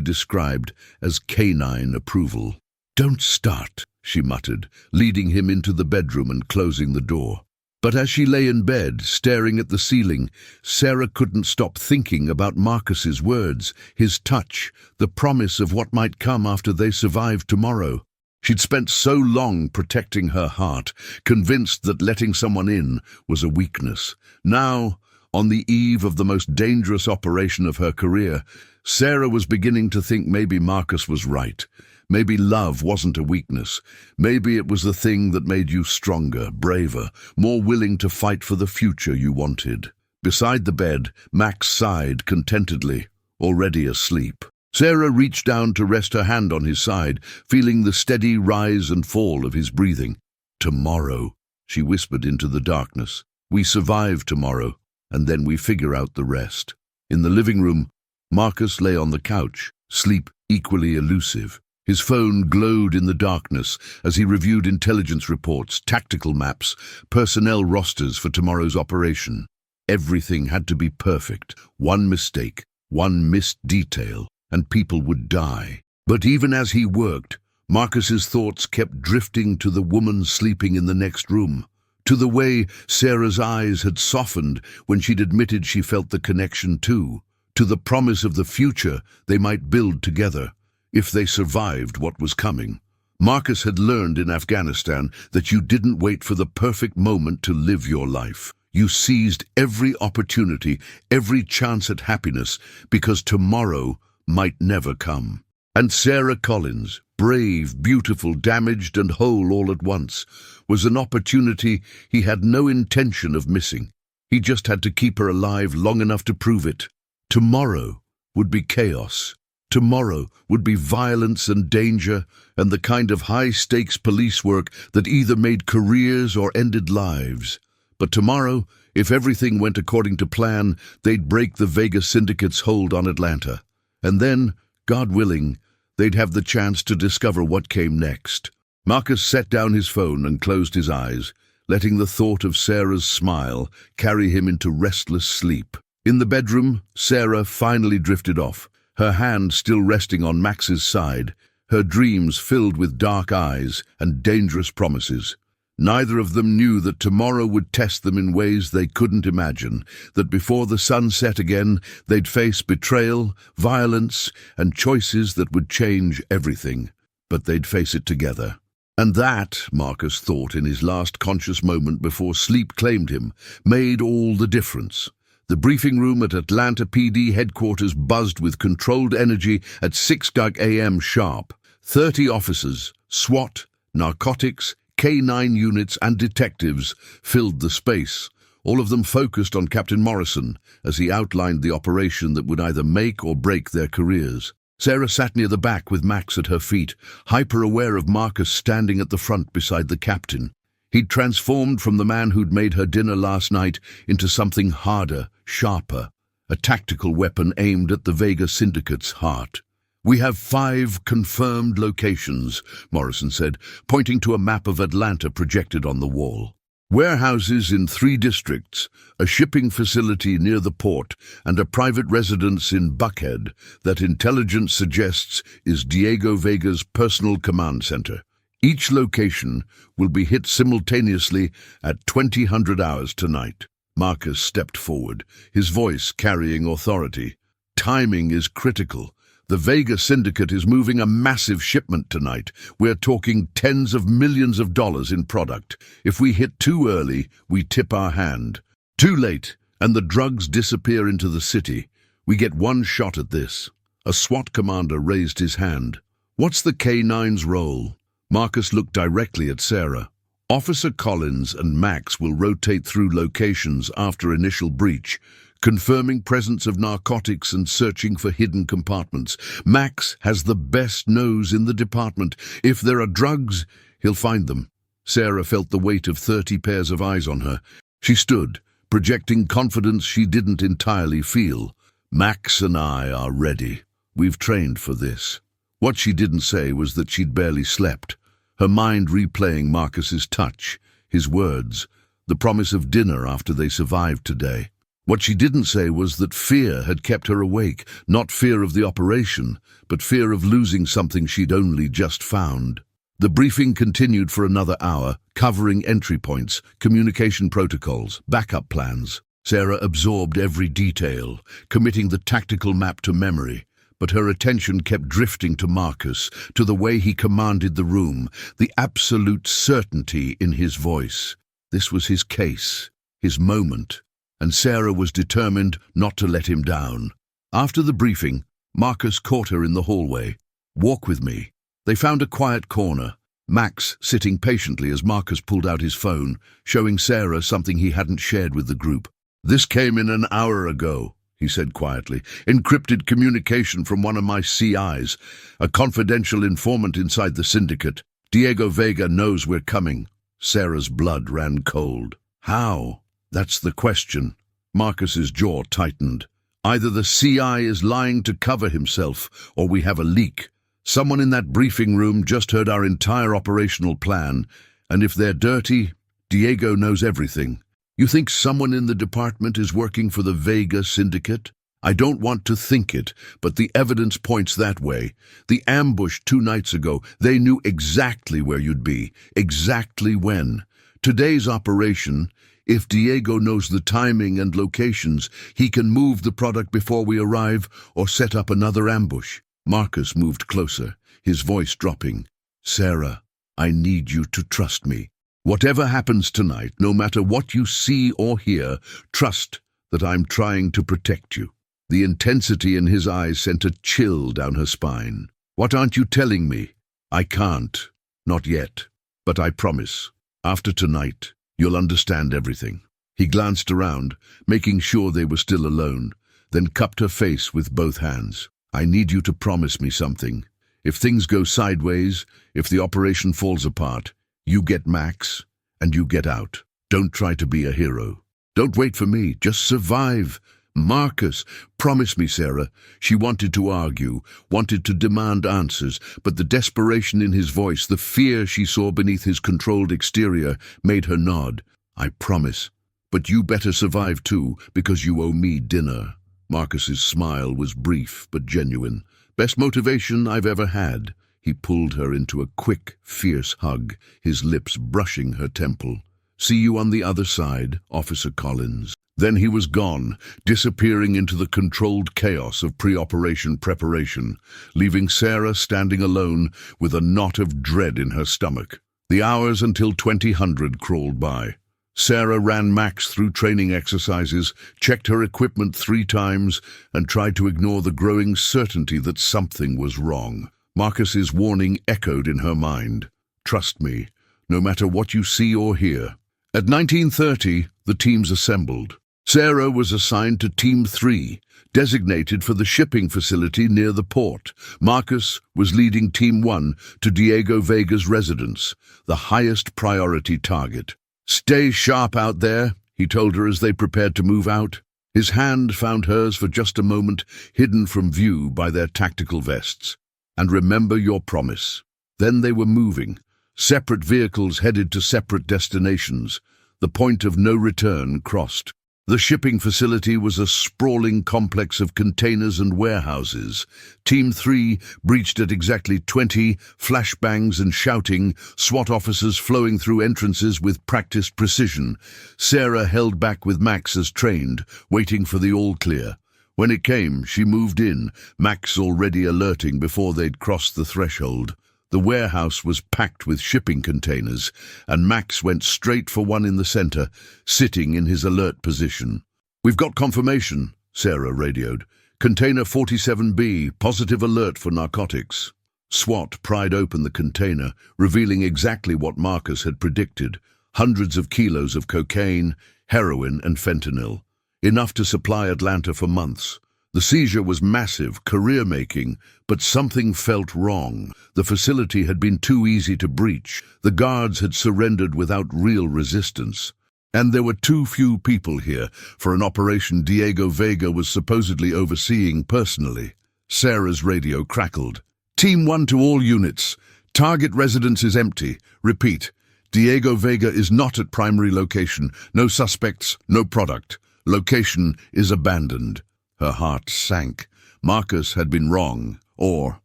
described as canine approval. "Don't start," she muttered, leading him into the bedroom and closing the door. But as she lay in bed, staring at the ceiling, Sarah couldn't stop thinking about Marcus's words, his touch, the promise of what might come after they survived tomorrow. She'd spent so long protecting her heart, convinced that letting someone in was a weakness. Now, on the eve of the most dangerous operation of her career, Sarah was beginning to think maybe Marcus was right. Maybe love wasn't a weakness. Maybe it was the thing that made you stronger, braver, more willing to fight for the future you wanted. Beside the bed, Max sighed contentedly, already asleep. Sarah reached down to rest her hand on his side, feeling the steady rise and fall of his breathing. "Tomorrow," she whispered into the darkness. "We survive tomorrow, and then we figure out the rest." In the living room, Marcus lay on the couch, sleep equally elusive. His phone glowed in the darkness as he reviewed intelligence reports, tactical maps, personnel rosters for tomorrow's operation. Everything had to be perfect. One mistake, one missed detail, and people would die. But even as he worked, Marcus's thoughts kept drifting to the woman sleeping in the next room, to the way Sarah's eyes had softened when she'd admitted she felt the connection too, to the promise of the future they might build together, if they survived what was coming. Marcus had learned in Afghanistan that you didn't wait for the perfect moment to live your life. You seized every opportunity, every chance at happiness, because tomorrow might never come. And Sarah Collins, brave, beautiful, damaged and whole all at once, was an opportunity he had no intention of missing. He just had to keep her alive long enough to prove it. Tomorrow would be chaos. Tomorrow would be violence and danger and the kind of high-stakes police work that either made careers or ended lives. But tomorrow, if everything went according to plan, they'd break the Vega Syndicate's hold on Atlanta. And then, God willing, they'd have the chance to discover what came next. Marcus set down his phone and closed his eyes, letting the thought of Sarah's smile carry him into restless sleep. In the bedroom, Sarah finally drifted off, her hand still resting on Max's side, her dreams filled with dark eyes and dangerous promises. Neither of them knew that tomorrow would test them in ways they couldn't imagine, that before the sun set again, they'd face betrayal, violence, and choices that would change everything. but they'd face it together. And that, Marcus thought in his last conscious moment before sleep claimed him, made all the difference. The briefing room at Atlanta PD headquarters buzzed with controlled energy at 6 a.m. sharp. 30 officers, SWAT, narcotics, K9 units and detectives filled the space, all of them focused on Captain Morrison as he outlined the operation that would either make or break their careers. Sarah sat near the back with Max at her feet, hyper-aware of Marcus standing at the front beside the captain. He'd transformed from the man who'd made her dinner last night into something harder, sharper, a tactical weapon aimed at the Vega Syndicate's heart. "We have 5 confirmed locations," Morrison said, pointing to a map of Atlanta projected on the wall. "Warehouses in 3 districts, a shipping facility near the port, and a private residence in Buckhead that intelligence suggests is Diego Vega's personal command center. Each location will be hit simultaneously at 2000 hours tonight." Marcus stepped forward, his voice carrying authority. "Timing is critical. The Vega Syndicate is moving a massive shipment tonight. We're talking tens of millions of dollars in product. If we hit too early, we tip our hand. Too late, and the drugs disappear into the city. We get one shot at this." A SWAT commander raised his hand. "What's the K9's role?" Marcus looked directly at Sarah. "Officer Collins and Max will rotate through locations after initial breach, confirming presence of narcotics and searching for hidden compartments. Max has the best nose in the department. If there are drugs, he'll find them." Sarah felt the weight of 30 pairs of eyes on her. She stood, projecting confidence she didn't entirely feel. "Max and I are ready. We've trained for this." What she didn't say was that she'd barely slept, her mind replaying Marcus's touch, his words, the promise of dinner after they survived today. What she didn't say was that fear had kept her awake, not fear of the operation, but fear of losing something she'd only just found. The briefing continued for another hour, covering entry points, communication protocols, backup plans. Sarah absorbed every detail, committing the tactical map to memory, but her attention kept drifting to Marcus, to the way he commanded the room, the absolute certainty in his voice. This was his case, his moment, and Sarah was determined not to let him down. After the briefing, Marcus caught her in the hallway. "Walk with me." They found a quiet corner, Max sitting patiently as Marcus pulled out his phone, showing Sarah something he hadn't shared with the group. "This came in an hour ago," he said quietly. "Encrypted communication from one of my CIs, a confidential informant inside the syndicate. Diego Vega knows we're coming." Sarah's blood ran cold. "How?" "That's the question." Marcus's jaw tightened. "Either the CI is lying to cover himself, or we have a leak. Someone in that briefing room just heard our entire operational plan, and if they're dirty, Diego knows everything. You think someone in the department is working for the Vega Syndicate? I don't want to think it, but the evidence points that way. The ambush 2 nights ago, they knew exactly where you'd be, exactly when. Today's operation, if Diego knows the timing and locations, he can move the product before we arrive or set up another ambush." Marcus moved closer, his voice dropping. "Sarah, I need you to trust me. Whatever happens tonight, no matter what you see or hear, trust that I'm trying to protect you." The intensity in his eyes sent a chill down her spine. "What aren't you telling me?" "I can't. Not yet. But I promise. After tonight, you'll understand everything." He glanced around, making sure they were still alone, then cupped her face with both hands. "I need you to promise me something. If things go sideways, if the operation falls apart, you get Max, and you get out. Don't try to be a hero. Don't wait for me. Just survive. Marcus, promise me, Sarah." She wanted to argue, wanted to demand answers, but the desperation in his voice, the fear she saw beneath his controlled exterior, made her nod. "I promise. But you better survive too, because you owe me dinner." Marcus's smile was brief but genuine. "Best motivation I've ever had." He pulled her into a quick, fierce hug, his lips brushing her temple. "See you on the other side, Officer Collins." Then he was gone, disappearing into the controlled chaos of pre-operation preparation, leaving Sarah standing alone with a knot of dread in her stomach. The hours until 2000 crawled by. Sarah ran Max through training exercises, checked her equipment 3 times, and tried to ignore the growing certainty that something was wrong. Marcus's warning echoed in her mind. Trust me, no matter what you see or hear. At 19:30, the teams assembled. Sarah was assigned to Team 3, designated for the shipping facility near the port. Marcus was leading Team 1 to Diego Vega's residence, the highest priority target. "Stay sharp out there," he told her as they prepared to move out. His hand found hers for just a moment, hidden from view by their tactical vests. "And remember your promise." Then they were moving. Separate vehicles headed to separate destinations. The point of no return crossed. The shipping facility was a sprawling complex of containers and warehouses. Team 3 breached at exactly 20, flashbangs and shouting, SWAT officers flowing through entrances with practiced precision. Sarah held back with Max as trained, waiting for the all-clear. When it came, she moved in, Max already alerting before they'd crossed the threshold. The warehouse was packed with shipping containers, and Max went straight for one in the center, sitting in his alert position. "We've got confirmation," Sarah radioed. "Container 47B, positive alert for narcotics." SWAT pried open the container, revealing exactly what Marcus had predicted. Hundreds of kilos of cocaine, heroin and fentanyl. Enough to supply Atlanta for months. The seizure was massive, career-making, but something felt wrong. The facility had been too easy to breach. The guards had surrendered without real resistance. And there were too few people here for an operation Diego Vega was supposedly overseeing personally. Sarah's radio crackled. "Team 1 to all units. Target residence is empty. Repeat, Diego Vega is not at primary location. No suspects, no product. Location is abandoned." Her heart sank. Marcus had been wrong. Or,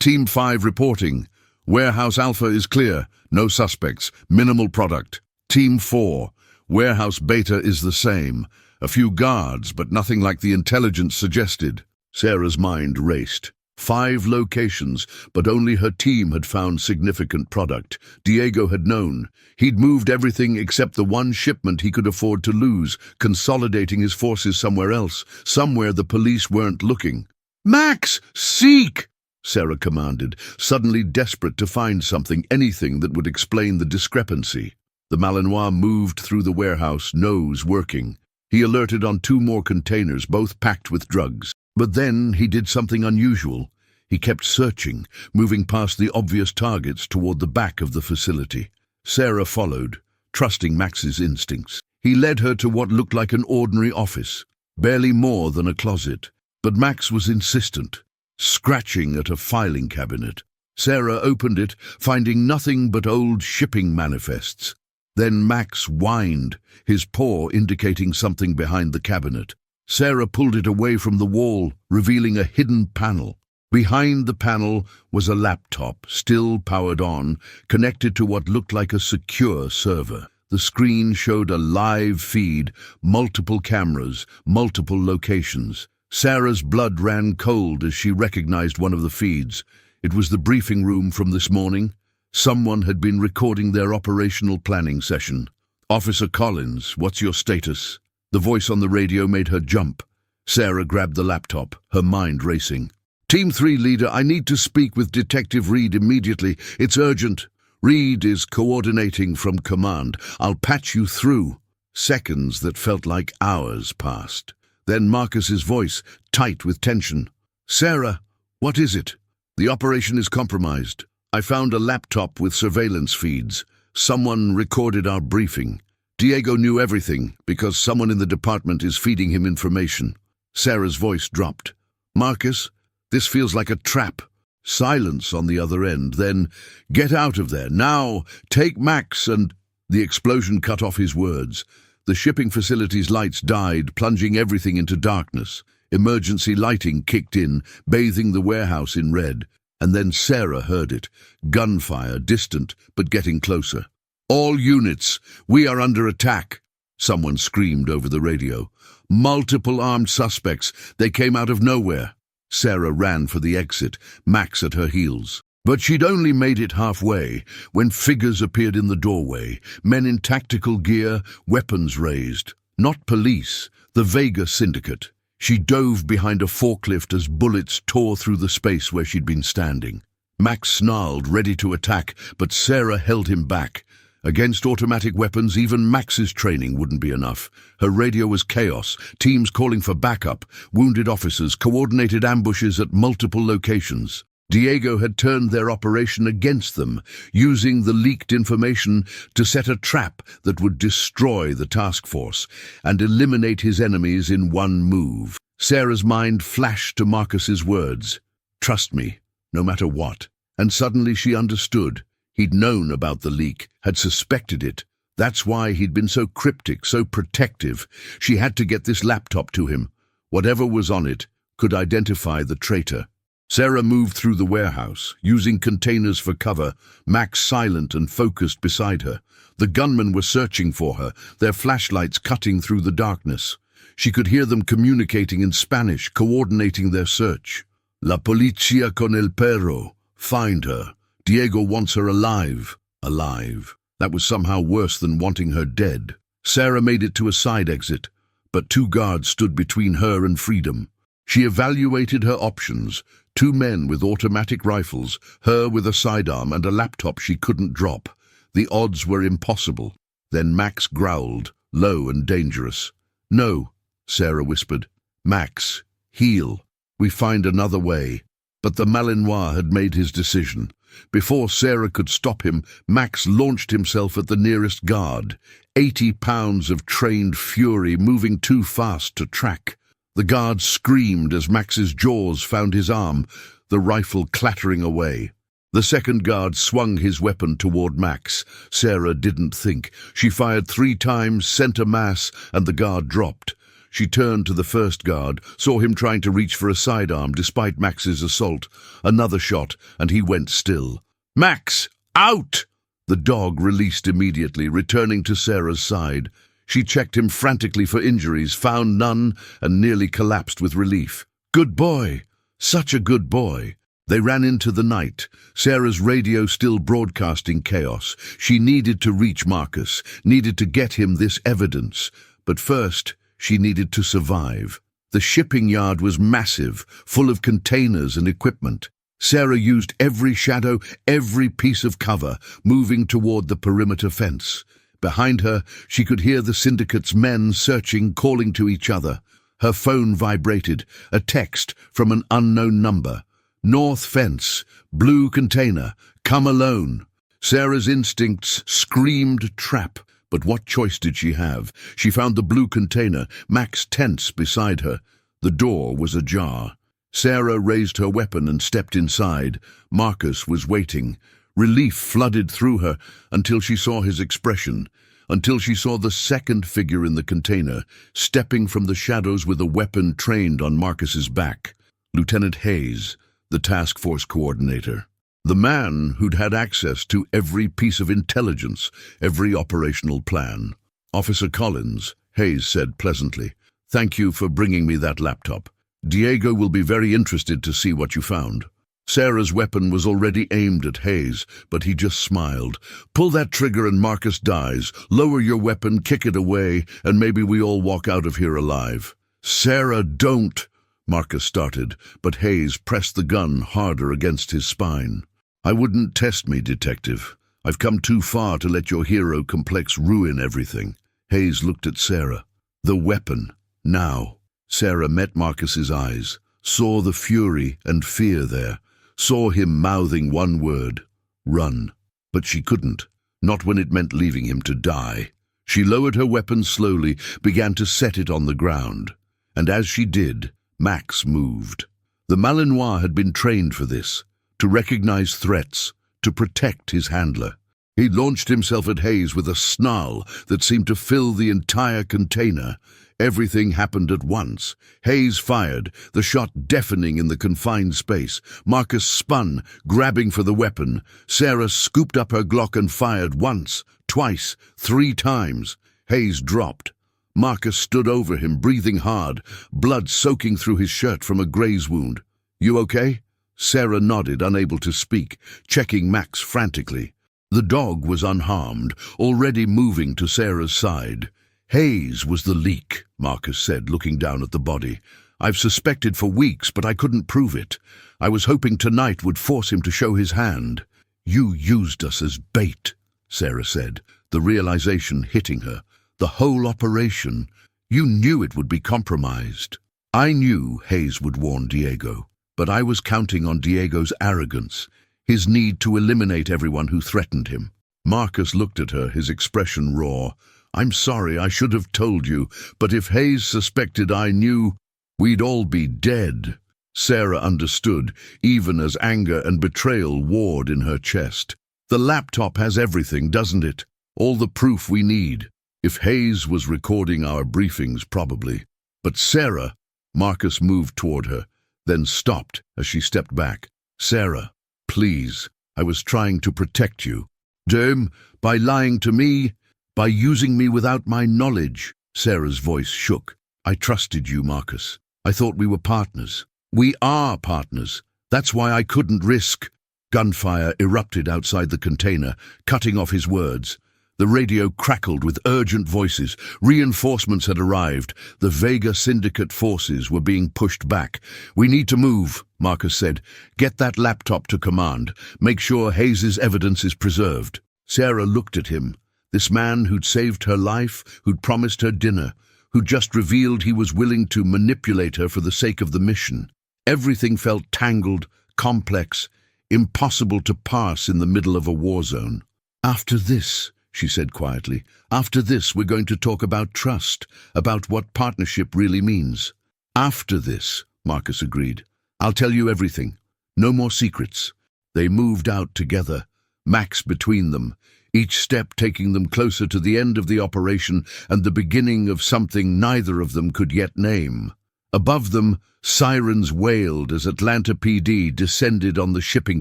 Team 5 reporting. Warehouse Alpha is clear. No suspects. Minimal product. Team 4. Warehouse Beta is the same. A few guards, but nothing like the intelligence suggested. Sarah's mind raced. 5 locations, but only her team had found significant product. Diego had known. He'd moved everything except the one shipment he could afford to lose, consolidating his forces somewhere else, somewhere the police weren't looking. "Max, seek!" Sarah commanded, suddenly desperate to find something, anything that would explain the discrepancy. The Malinois moved through the warehouse, nose working. He alerted on 2 more containers, both packed with drugs. But then he did something unusual. He kept searching, moving past the obvious targets toward the back of the facility. Sarah followed, trusting Max's instincts. He led her to what looked like an ordinary office, barely more than a closet. But Max was insistent, scratching at a filing cabinet. Sarah opened it, finding nothing but old shipping manifests. Then Max whined, his paw indicating something behind the cabinet. Sarah pulled it away from the wall, revealing a hidden panel. Behind the panel was a laptop, still powered on, connected to what looked like a secure server. The screen showed a live feed, multiple cameras, multiple locations. Sarah's blood ran cold as she recognized one of the feeds. It was the briefing room from this morning. Someone had been recording their operational planning session. "Officer Collins, what's your status?" The voice on the radio made her jump. Sarah grabbed the laptop, her mind racing. "Team 3 leader, I need to speak with Detective Reid immediately. It's urgent." "Reid is coordinating from command. I'll patch you through." Seconds that felt like hours passed. Then Marcus's voice, tight with tension. "Sarah, what is it?" "The operation is compromised. I found a laptop with surveillance feeds. Someone recorded our briefing. Diego knew everything because someone in the department is feeding him information." Sarah's voice dropped. "Marcus, this feels like a trap." Silence on the other end. Then, "Get out of there, now! Take Max and—" The explosion cut off his words. The shipping facility's lights died, plunging everything into darkness. Emergency lighting kicked in, bathing the warehouse in red. And then Sarah heard it. Gunfire, distant, but getting closer. "All units, we are under attack." Someone screamed over the radio. Multiple armed suspects. They came out of nowhere. Sarah ran for the exit, Max at her heels. But she'd only made it halfway when figures appeared in the doorway, men in tactical gear, weapons raised. Not police, the Vega Syndicate. She dove behind a forklift as bullets tore through the space where she'd been standing. Max snarled, ready to attack, but Sarah held him back. Against automatic weapons, even Max's training wouldn't be enough. Her radio was chaos, teams calling for backup, wounded officers, coordinated ambushes at multiple locations. Diego had turned their operation against them, using the leaked information to set a trap that would destroy the task force and eliminate his enemies in one move. Sarah's mind flashed to Marcus's words, "Trust me, no matter what." And suddenly she understood. He'd known about the leak, had suspected it. That's why he'd been so cryptic, so protective. She had to get this laptop to him. Whatever was on it could identify the traitor. Sarah moved through the warehouse, using containers for cover, Max silent and focused beside her. The gunmen were searching for her, their flashlights cutting through the darkness. She could hear them communicating in Spanish, coordinating their search. La policía con el perro. Find her. Diego wants her alive. Alive. That was somehow worse than wanting her dead. Sarah made it to a side exit, but 2 guards stood between her and freedom. She evaluated her options. 2 men with automatic rifles, her with a sidearm and a laptop she couldn't drop. The odds were impossible. Then Max growled, low and dangerous. "No," Sarah whispered. "Max, heal. We find another way." But the Malinois had made his decision. Before Sarah could stop him, Max launched himself at the nearest guard. 80 pounds of trained fury moving too fast to track. The guard screamed as Max's jaws found his arm, the rifle clattering away. The second guard swung his weapon toward Max. Sarah didn't think. She fired 3 times, sent a mass, and the guard dropped. She turned to the first guard, saw him trying to reach for a sidearm despite Max's assault. Another shot, and he went still. "Max, out!" The dog released immediately, returning to Sarah's side. She checked him frantically for injuries, found none, and nearly collapsed with relief. "Good boy! Such a good boy!" They ran into the night, Sarah's radio still broadcasting chaos. She needed to reach Marcus, needed to get him this evidence. But first, she needed to survive. The shipping yard was massive, full of containers and equipment. Sarah used every shadow, every piece of cover, moving toward the perimeter fence. Behind her, she could hear the Syndicate's men searching, calling to each other. Her phone vibrated, a text from an unknown number. "North fence, blue container, come alone." Sarah's instincts screamed trap. But what choice did she have? She found the blue container, Max tense beside her. The door was ajar. Sarah raised her weapon and stepped inside. Marcus was waiting. Relief flooded through her until she saw his expression, until she saw the second figure in the container, stepping from the shadows with a weapon trained on Marcus's back. Lieutenant Hayes, the task force coordinator. The man who'd had access to every piece of intelligence, every operational plan. "Officer Collins," Hayes said pleasantly, "thank you for bringing me that laptop. Diego will be very interested to see what you found." Sarah's weapon was already aimed at Hayes, but he just smiled. "Pull that trigger and Marcus dies. Lower your weapon, kick it away, and maybe we all walk out of here alive." "Sarah, don't!" Marcus started, but Hayes pressed the gun harder against his spine. "I wouldn't test me, Detective. I've come too far to let your hero complex ruin everything." Hayes looked at Sarah. "The weapon, now." Sarah met Marcus's eyes, saw the fury and fear there, saw him mouthing one word, "Run." But she couldn't, not when it meant leaving him to die. She lowered her weapon slowly, began to set it on the ground. And as she did, Max moved. The Malinois had been trained for this, to recognize threats, to protect his handler. He launched himself at Hayes with a snarl that seemed to fill the entire container. Everything happened at once. Hayes fired, the shot deafening in the confined space. Marcus spun, grabbing for the weapon. Sarah scooped up her Glock and fired once, twice, 3 times. Hayes dropped. Marcus stood over him, breathing hard, blood soaking through his shirt from a graze wound. "You okay?" Sarah nodded, unable to speak, checking Max frantically. The dog was unharmed, already moving to Sarah's side. "Hayes was the leak," Marcus said, looking down at the body. "I've suspected for weeks, but I couldn't prove it. I was hoping tonight would force him to show his hand." "You used us as bait," Sarah said, the realization hitting her. "The whole operation. You knew it would be compromised." "I knew," Hayes would warn Diego, "but I was counting on Diego's arrogance, his need to eliminate everyone who threatened him." Marcus looked at her, his expression raw. "I'm sorry, I should have told you, but if Hayes suspected I knew, we'd all be dead." Sarah understood, even as anger and betrayal warred in her chest. "The laptop has everything, doesn't it? All the proof we need. If Hayes was recording our briefings, probably. But Sarah—" Marcus moved toward her, then stopped as she stepped back. "Sarah, please, I was trying to protect you." "Dame, by lying to me, by using me without my knowledge." Sarah's voice shook. "I trusted you, Marcus. I thought we were partners." "We are partners. That's why I couldn't risk—" Gunfire erupted outside the container, cutting off his words. The radio crackled with urgent voices. Reinforcements had arrived. The Vega Syndicate forces were being pushed back. "We need to move," Marcus said. "Get that laptop to command. Make sure Hayes's evidence is preserved." Sarah looked at him. This man who'd saved her life, who'd promised her dinner, who'd just revealed he was willing to manipulate her for the sake of the mission. Everything felt tangled, complex, impossible to pass in the middle of a war zone. "After this," she said quietly, "after this we're going to talk about trust, about what partnership really means." "After this," Marcus agreed. "I'll tell you everything. No more secrets." They moved out together, Max between them, each step taking them closer to the end of the operation and the beginning of something neither of them could yet name. Above them, sirens wailed as Atlanta PD descended on the shipping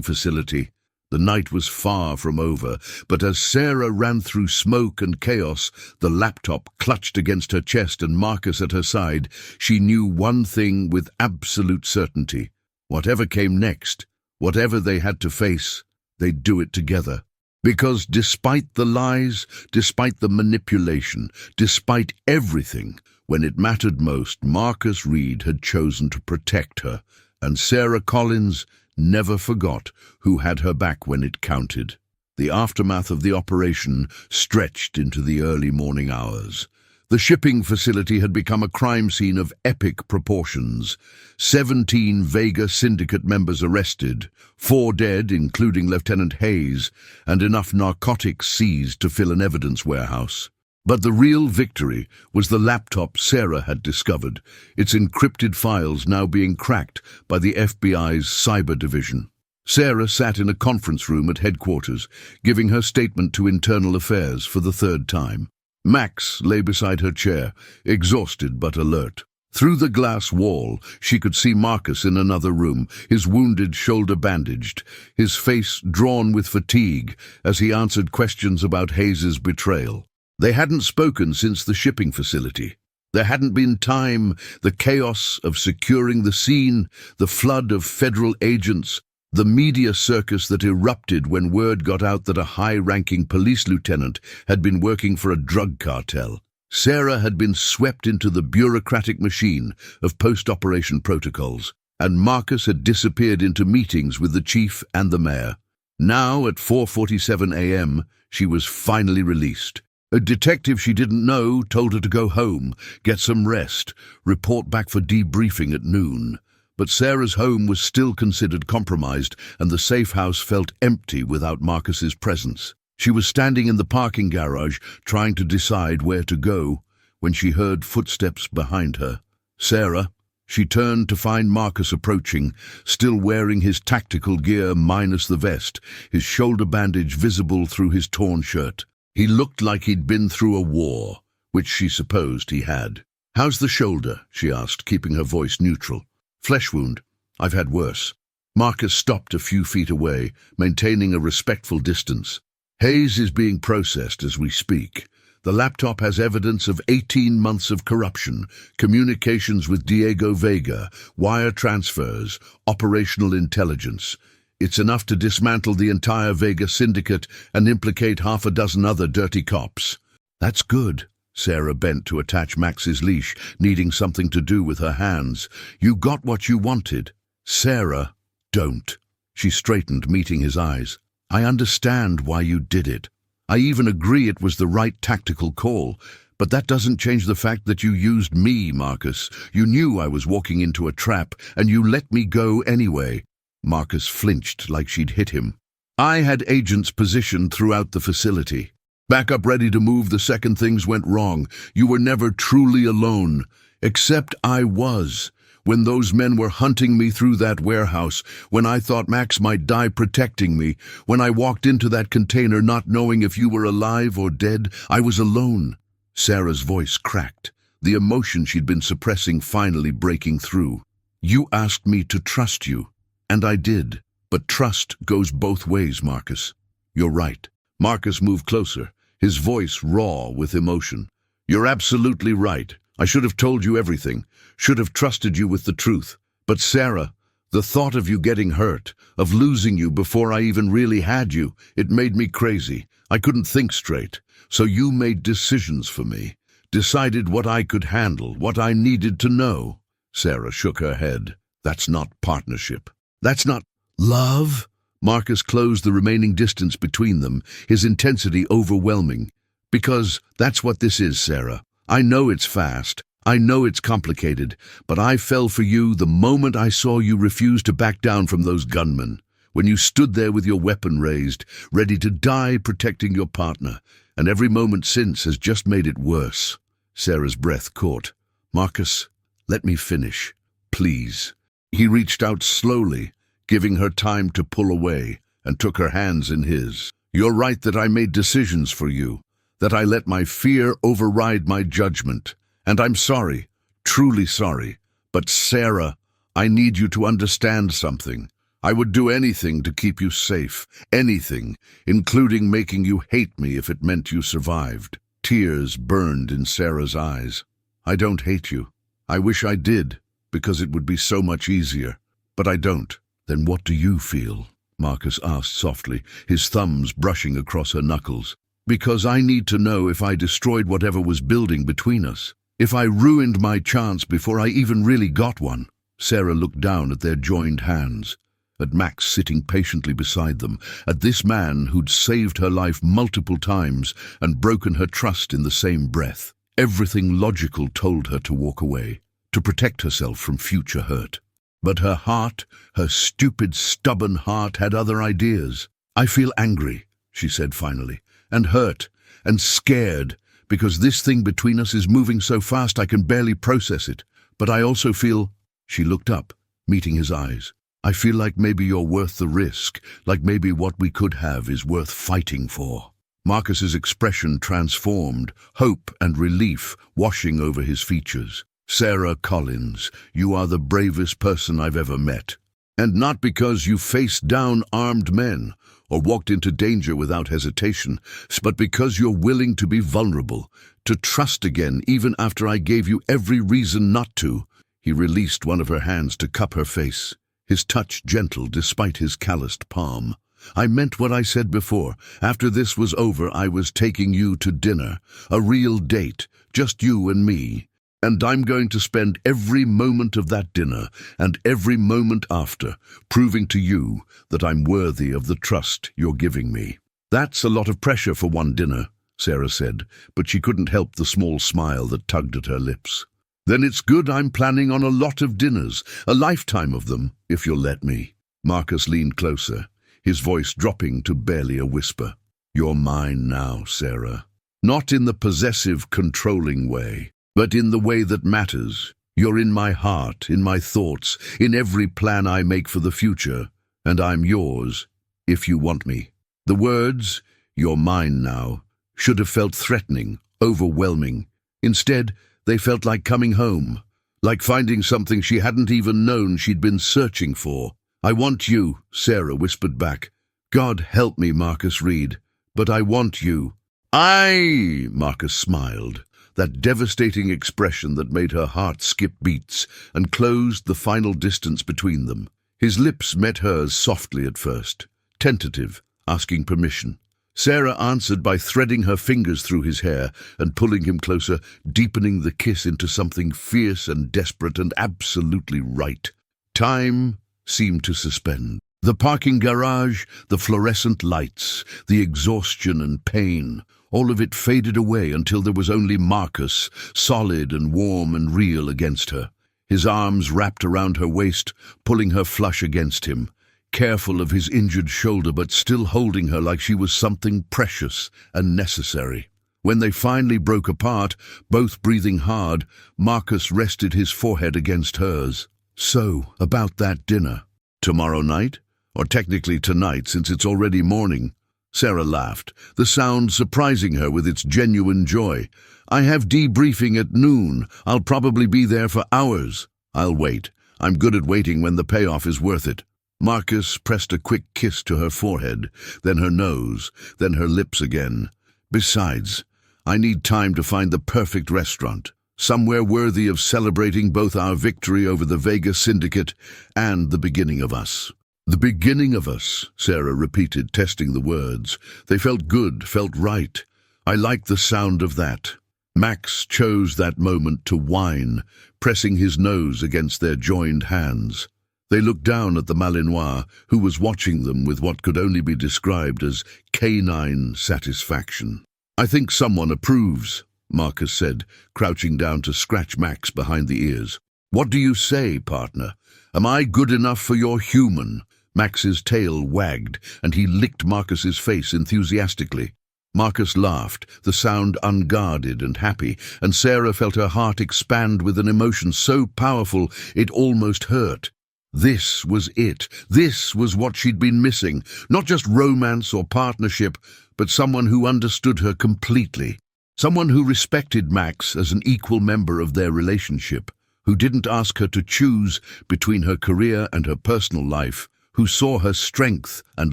facility. The night was far from over, but as Sarah ran through smoke and chaos, the laptop clutched against her chest and Marcus at her side, she knew one thing with absolute certainty. Whatever came next, whatever they had to face, they'd do it together. Because despite the lies, despite the manipulation, despite everything, when it mattered most, Marcus Reid had chosen to protect her, and Sarah Collins never forgot who had her back when it counted. The aftermath of the operation stretched into the early morning hours. The shipping facility had become a crime scene of epic proportions. 17 Vega Syndicate members arrested, 4 dead, including Lieutenant Hayes, and enough narcotics seized to fill an evidence warehouse. But the real victory was the laptop Sarah had discovered, its encrypted files now being cracked by the FBI's cyber division. Sarah sat in a conference room at headquarters, giving her statement to Internal Affairs for the 3rd time. Max lay beside her chair, exhausted but alert. Through the glass wall, she could see Marcus in another room, his wounded shoulder bandaged, his face drawn with fatigue as he answered questions about Hayes's betrayal. They hadn't spoken since the shipping facility. There hadn't been time, the chaos of securing the scene, the flood of federal agents, the media circus that erupted when word got out that a high-ranking police lieutenant had been working for a drug cartel. Sarah had been swept into the bureaucratic machine of post-operation protocols, and Marcus had disappeared into meetings with the chief and the mayor. Now, at 4:47 a.m., she was finally released. A detective she didn't know told her to go home, get some rest, report back for debriefing at noon. But Sarah's home was still considered compromised, and the safe house felt empty without Marcus's presence. She was standing in the parking garage, trying to decide where to go, when she heard footsteps behind her. "Sarah." She turned to find Marcus approaching, still wearing his tactical gear minus the vest, his shoulder bandage visible through his torn shirt. He looked like he'd been through a war, which she supposed he had. "How's the shoulder?" she asked, keeping her voice neutral. "Flesh wound. I've had worse." Marcus stopped a few feet away, maintaining a respectful distance. "Hayes is being processed as we speak. The laptop has evidence of 18 months of corruption, communications with Diego Vega, wire transfers, operational intelligence. It's enough to dismantle the entire Vega Syndicate and implicate half a dozen other dirty cops. That's good. Sarah bent to attach Max's leash, needing something to do with her hands. You got what you wanted. Sarah, don't. She straightened, meeting his eyes. I understand why you did it. I even agree it was the right tactical call. But that doesn't change the fact that you used me, Marcus. You knew I was walking into a trap, and you let me go anyway. Marcus flinched like she'd hit him. I had agents positioned throughout the facility. Backup ready to move the second things went wrong. You were never truly alone. Except I was. When those men were hunting me through that warehouse, when I thought Max might die protecting me, when I walked into that container not knowing if you were alive or dead, I was alone. Sarah's voice cracked, the emotion she'd been suppressing finally breaking through. You asked me to trust you, and I did. But trust goes both ways, Marcus. You're right. Marcus moved closer, his voice raw with emotion. You're absolutely right. I should have told you everything, should have trusted you with the truth. But Sarah, the thought of you getting hurt, of losing you before I even really had you, it made me crazy. I couldn't think straight. So you made decisions for me, decided what I could handle, what I needed to know. Sarah shook her head. That's not partnership. That's not love. Marcus closed the remaining distance between them, his intensity overwhelming. Because that's what this is, Sarah. I know it's fast. I know it's complicated. But I fell for you the moment I saw you refuse to back down from those gunmen. When you stood there with your weapon raised, ready to die protecting your partner. And every moment since has just made it worse. Sarah's breath caught. Marcus, let me finish. Please. He reached out slowly, giving her time to pull away, and took her hands in his. You're right that I made decisions for you, that I let my fear override my judgment. And I'm sorry, truly sorry. But Sarah, I need you to understand something. I would do anything to keep you safe, anything, including making you hate me if it meant you survived. Tears burned in Sarah's eyes. I don't hate you. I wish I did, because it would be so much easier. But I don't. Then what do you feel? Marcus asked softly, his thumbs brushing across her knuckles. Because I need to know if I destroyed whatever was building between us. If I ruined my chance before I even really got one. Sarah looked down at their joined hands, at Max sitting patiently beside them, at this man who'd saved her life multiple times and broken her trust in the same breath. Everything logical told her to walk away, to protect herself from future hurt. But her heart, her stupid, stubborn heart, had other ideas. I feel angry, she said finally, and hurt, and scared, because this thing between us is moving so fast I can barely process it. But I also feel... She looked up, meeting his eyes. I feel like maybe you're worth the risk, like maybe what we could have is worth fighting for. Marcus's expression transformed, hope and relief washing over his features. Sarah Collins, you are the bravest person I've ever met. And not because you faced down armed men or walked into danger without hesitation, but because you're willing to be vulnerable, to trust again even after I gave you every reason not to. He released one of her hands to cup her face, his touch gentle despite his calloused palm. I meant what I said before. After this was over, I was taking you to dinner, a real date, just you and me. And I'm going to spend every moment of that dinner and every moment after proving to you that I'm worthy of the trust you're giving me. That's a lot of pressure for one dinner, Sarah said, but she couldn't help the small smile that tugged at her lips. Then it's good I'm planning on a lot of dinners, a lifetime of them, if you'll let me. Marcus leaned closer, his voice dropping to barely a whisper. You're mine now, Sarah. Not in the possessive, controlling way, but in the way that matters. You're in my heart, in my thoughts, in every plan I make for the future, and I'm yours, if you want me. The words, you're mine now, should have felt threatening, overwhelming. Instead, they felt like coming home, like finding something she hadn't even known she'd been searching for. I want you, Sarah whispered back. God help me, Marcus Reid, but I want you. "Aye," Marcus smiled, that devastating expression that made her heart skip beats, and closed the final distance between them. His lips met hers softly at first, tentative, asking permission. Sarah answered by threading her fingers through his hair and pulling him closer, deepening the kiss into something fierce and desperate and absolutely right. Time seemed to suspend. The parking garage, the fluorescent lights, the exhaustion and pain, all of it faded away until there was only Marcus, solid and warm and real against her. His arms wrapped around her waist, pulling her flush against him, careful of his injured shoulder but still holding her like she was something precious and necessary. When they finally broke apart, both breathing hard, Marcus rested his forehead against hers. "So, about that dinner. Tomorrow night? Or technically tonight, since it's already morning?" Sarah laughed, the sound surprising her with its genuine joy. "I have debriefing at noon. I'll probably be there for hours." "I'll wait. I'm good at waiting when the payoff is worth it." Marcus pressed a quick kiss to her forehead, then her nose, then her lips again. "Besides, I need time to find the perfect restaurant, somewhere worthy of celebrating both our victory over the Vega Syndicate and the beginning of us." "The beginning of us," Sarah repeated, testing the words. They felt good, felt right. I liked the sound of that. Max chose that moment to whine, pressing his nose against their joined hands. They looked down at the Malinois, who was watching them with what could only be described as canine satisfaction. "I think someone approves," Marcus said, crouching down to scratch Max behind the ears. "What do you say, partner? Am I good enough for your human?" Max's tail wagged, and he licked Marcus's face enthusiastically. Marcus laughed, the sound unguarded and happy, and Sarah felt her heart expand with an emotion so powerful it almost hurt. This was it. This was what she'd been missing. Not just romance or partnership, but someone who understood her completely. Someone who respected Max as an equal member of their relationship, who didn't ask her to choose between her career and her personal life, who saw her strength and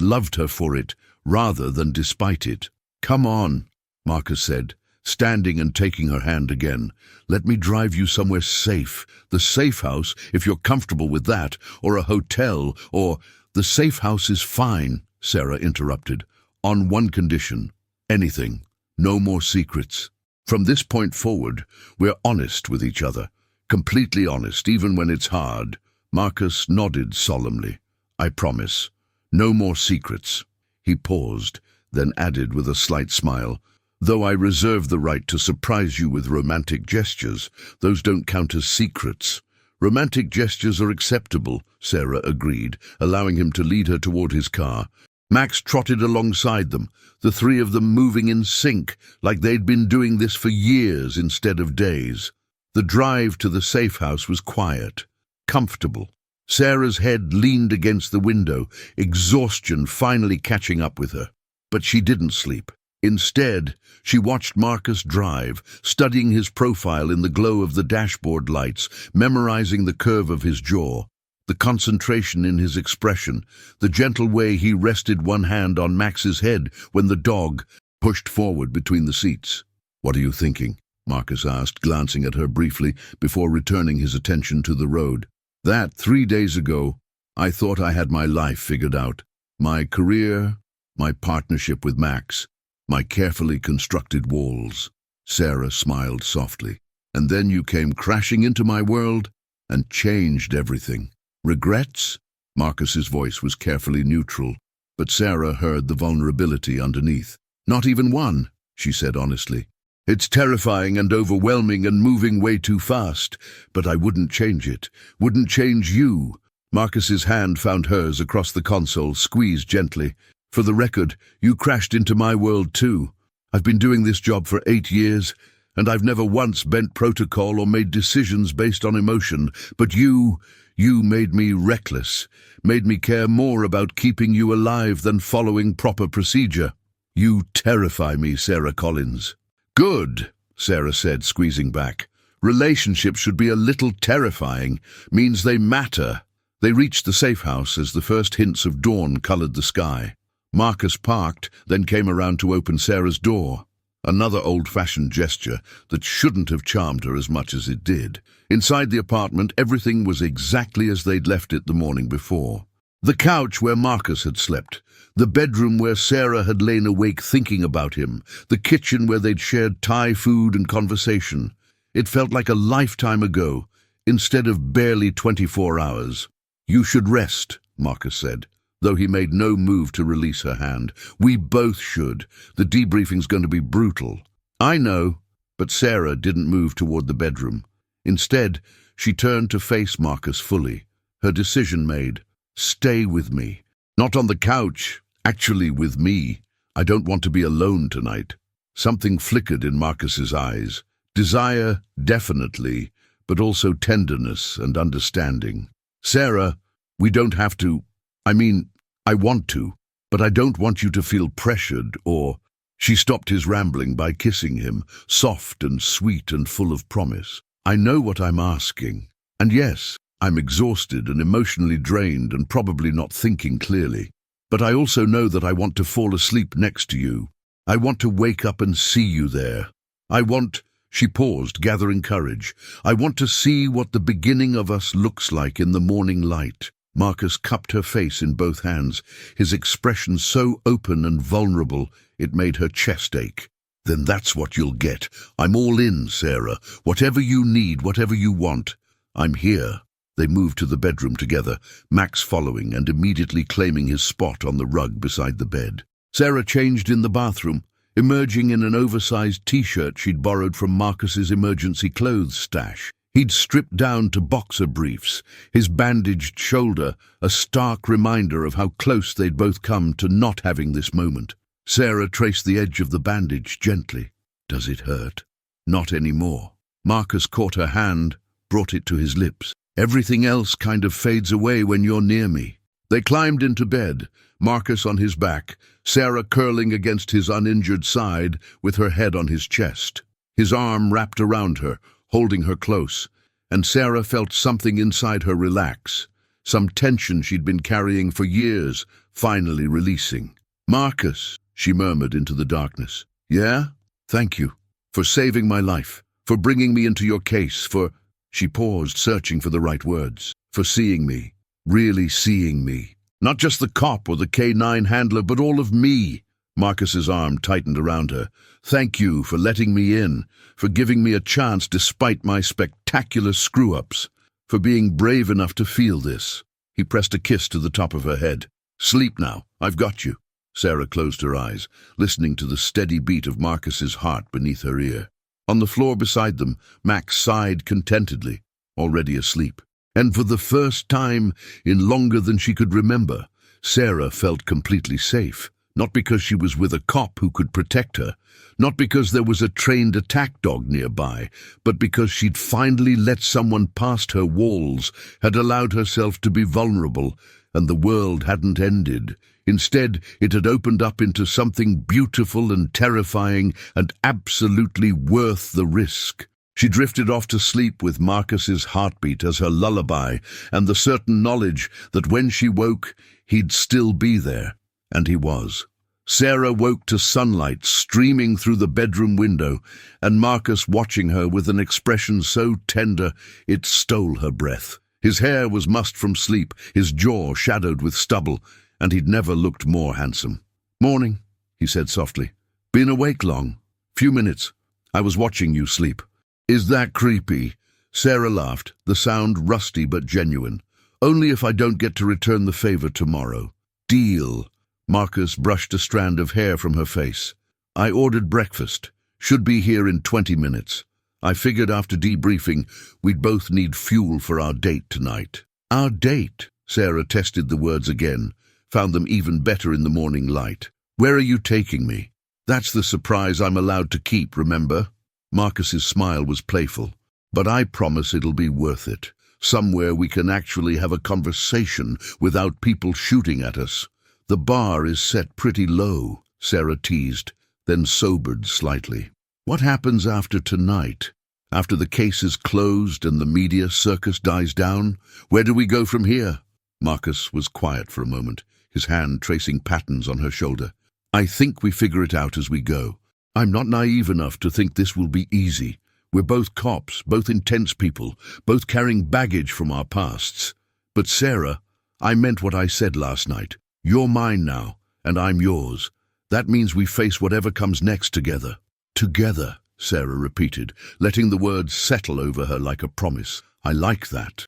loved her for it, rather than despite it. "Come on," Marcus said, standing and taking her hand again. "Let me drive you somewhere safe. The safe house, if you're comfortable with that, or a hotel, or—" "The safe house is fine," Sarah interrupted, "on one condition. Anything. No more secrets. From this point forward, we're honest with each other. Completely honest, even when it's hard." Marcus nodded solemnly. "I promise. No more secrets." He paused, then added with a slight smile, "Though I reserve the right to surprise you with romantic gestures, those don't count as secrets." "Romantic gestures are acceptable," Sarah agreed, allowing him to lead her toward his car. Max trotted alongside them, the three of them moving in sync, like they'd been doing this for years instead of days. The drive to the safe house was quiet, comfortable. Sarah's head leaned against the window, exhaustion finally catching up with her. But she didn't sleep. Instead, she watched Marcus drive, studying his profile in the glow of the dashboard lights, memorizing the curve of his jaw, the concentration in his expression, the gentle way he rested one hand on Max's head when the dog pushed forward between the seats. "What are you thinking?" Marcus asked, glancing at her briefly before returning his attention to the road. "That 3 days ago, I thought I had my life figured out. My career, my partnership with Max, my carefully constructed walls." Sarah smiled softly. "And then you came crashing into my world and changed everything." "Regrets?" Marcus's voice was carefully neutral, but Sarah heard the vulnerability underneath. "Not even one," she said honestly. "It's terrifying and overwhelming and moving way too fast, but I wouldn't change it. Wouldn't change you." Marcus's hand found hers across the console, squeezed gently. "For the record, you crashed into my world too. I've been doing this job for 8 years, and I've never once bent protocol or made decisions based on emotion. But you made me reckless, made me care more about keeping you alive than following proper procedure. You terrify me, Sarah Collins." "Good," Sarah said, squeezing back. "Relationships should be a little terrifying, means they matter." They reached the safe house as the first hints of dawn colored the sky. Marcus parked, then came around to open Sarah's door. Another old-fashioned gesture that shouldn't have charmed her as much as it did. Inside the apartment, everything was exactly as they'd left it the morning before. The couch where Marcus had slept, the bedroom where Sarah had lain awake thinking about him, the kitchen where they'd shared Thai food and conversation. It felt like a lifetime ago, instead of barely 24 hours. "You should rest," Marcus said, though he made no move to release her hand. "We both should. The debriefing's going to be brutal." "I know," but Sarah didn't move toward the bedroom. Instead, she turned to face Marcus fully, her decision made. "Stay with me. Not on the couch, actually with me. I don't want to be alone tonight." Something flickered in Marcus's eyes. Desire, definitely, but also tenderness and understanding. "Sarah, we don't have to. I mean, I want to, but I don't want you to feel pressured or—" She stopped his rambling by kissing him, soft and sweet and full of promise. "I know what I'm asking. And yes, I'm exhausted and emotionally drained and probably not thinking clearly. But I also know that I want to fall asleep next to you. I want to wake up and see you there. I want—" She paused, gathering courage. "I want to see what the beginning of us looks like in the morning light." Marcus cupped her face in both hands, his expression so open and vulnerable it made her chest ache. "Then that's what you'll get. I'm all in, Sarah. Whatever you need, whatever you want. I'm here." They moved to the bedroom together, Max following and immediately claiming his spot on the rug beside the bed. Sarah changed in the bathroom, emerging in an oversized t-shirt she'd borrowed from Marcus's emergency clothes stash. He'd stripped down to boxer briefs, his bandaged shoulder a stark reminder of how close they'd both come to not having this moment. Sarah traced the edge of the bandage gently. "Does it hurt?" "Not anymore." Marcus caught her hand, brought it to his lips. "Everything else kind of fades away when you're near me." They climbed into bed, Marcus on his back, Sarah curling against his uninjured side with her head on his chest. His arm wrapped around her, holding her close, and Sarah felt something inside her relax, some tension she'd been carrying for years, finally releasing. "Marcus," she murmured into the darkness. "Yeah? Thank you. For saving my life. For bringing me into your case. For—" She paused, searching for the right words. "For seeing me. Really seeing me. Not just the cop or the K9 handler, but all of me." Marcus's arm tightened around her. "Thank you for letting me in, for giving me a chance despite my spectacular screw-ups, for being brave enough to feel this." He pressed a kiss to the top of her head. "Sleep now. I've got you." Sarah closed her eyes, listening to the steady beat of Marcus's heart beneath her ear. On the floor beside them, Max sighed contentedly, already asleep. And for the first time in longer than she could remember, Sarah felt completely safe. Not because she was with a cop who could protect her, not because there was a trained attack dog nearby, but because she'd finally let someone past her walls, had allowed herself to be vulnerable, and the world hadn't ended. Instead, it had opened up into something beautiful and terrifying and absolutely worth the risk. She drifted off to sleep with Marcus's heartbeat as her lullaby and the certain knowledge that when she woke, he'd still be there. And he was. Sarah woke to sunlight streaming through the bedroom window, and Marcus watching her with an expression so tender it stole her breath. His hair was mussed from sleep, his jaw shadowed with stubble, and he'd never looked more handsome. "Morning," he said softly. "Been awake long?" "Few minutes. I was watching you sleep." "Is that creepy?" Sarah laughed, the sound rusty but genuine. "Only if I don't get to return the favor tomorrow." "Deal." Marcus brushed a strand of hair from her face. "I ordered breakfast. Should be here in 20 minutes. I figured after debriefing we'd both need fuel for our date tonight." "Our date?" Sarah tested the words again, found them even better in the morning light. "Where are you taking me?" "That's the surprise I'm allowed to keep, remember?" Marcus's smile was playful. "But I promise it'll be worth it. Somewhere we can actually have a conversation without people shooting at us." "The bar is set pretty low," Sarah teased, then sobered slightly. "What happens after tonight? After the case is closed and the media circus dies down? Where do we go from here?" Marcus was quiet for a moment, his hand tracing patterns on her shoulder. "I think we figure it out as we go. I'm not naive enough to think this will be easy. We're both cops, both intense people, both carrying baggage from our pasts. But Sarah, I meant what I said last night. You're mine now, and I'm yours. That means we face whatever comes next together. Together, Sarah repeated, letting the words settle over her like a promise. I like that.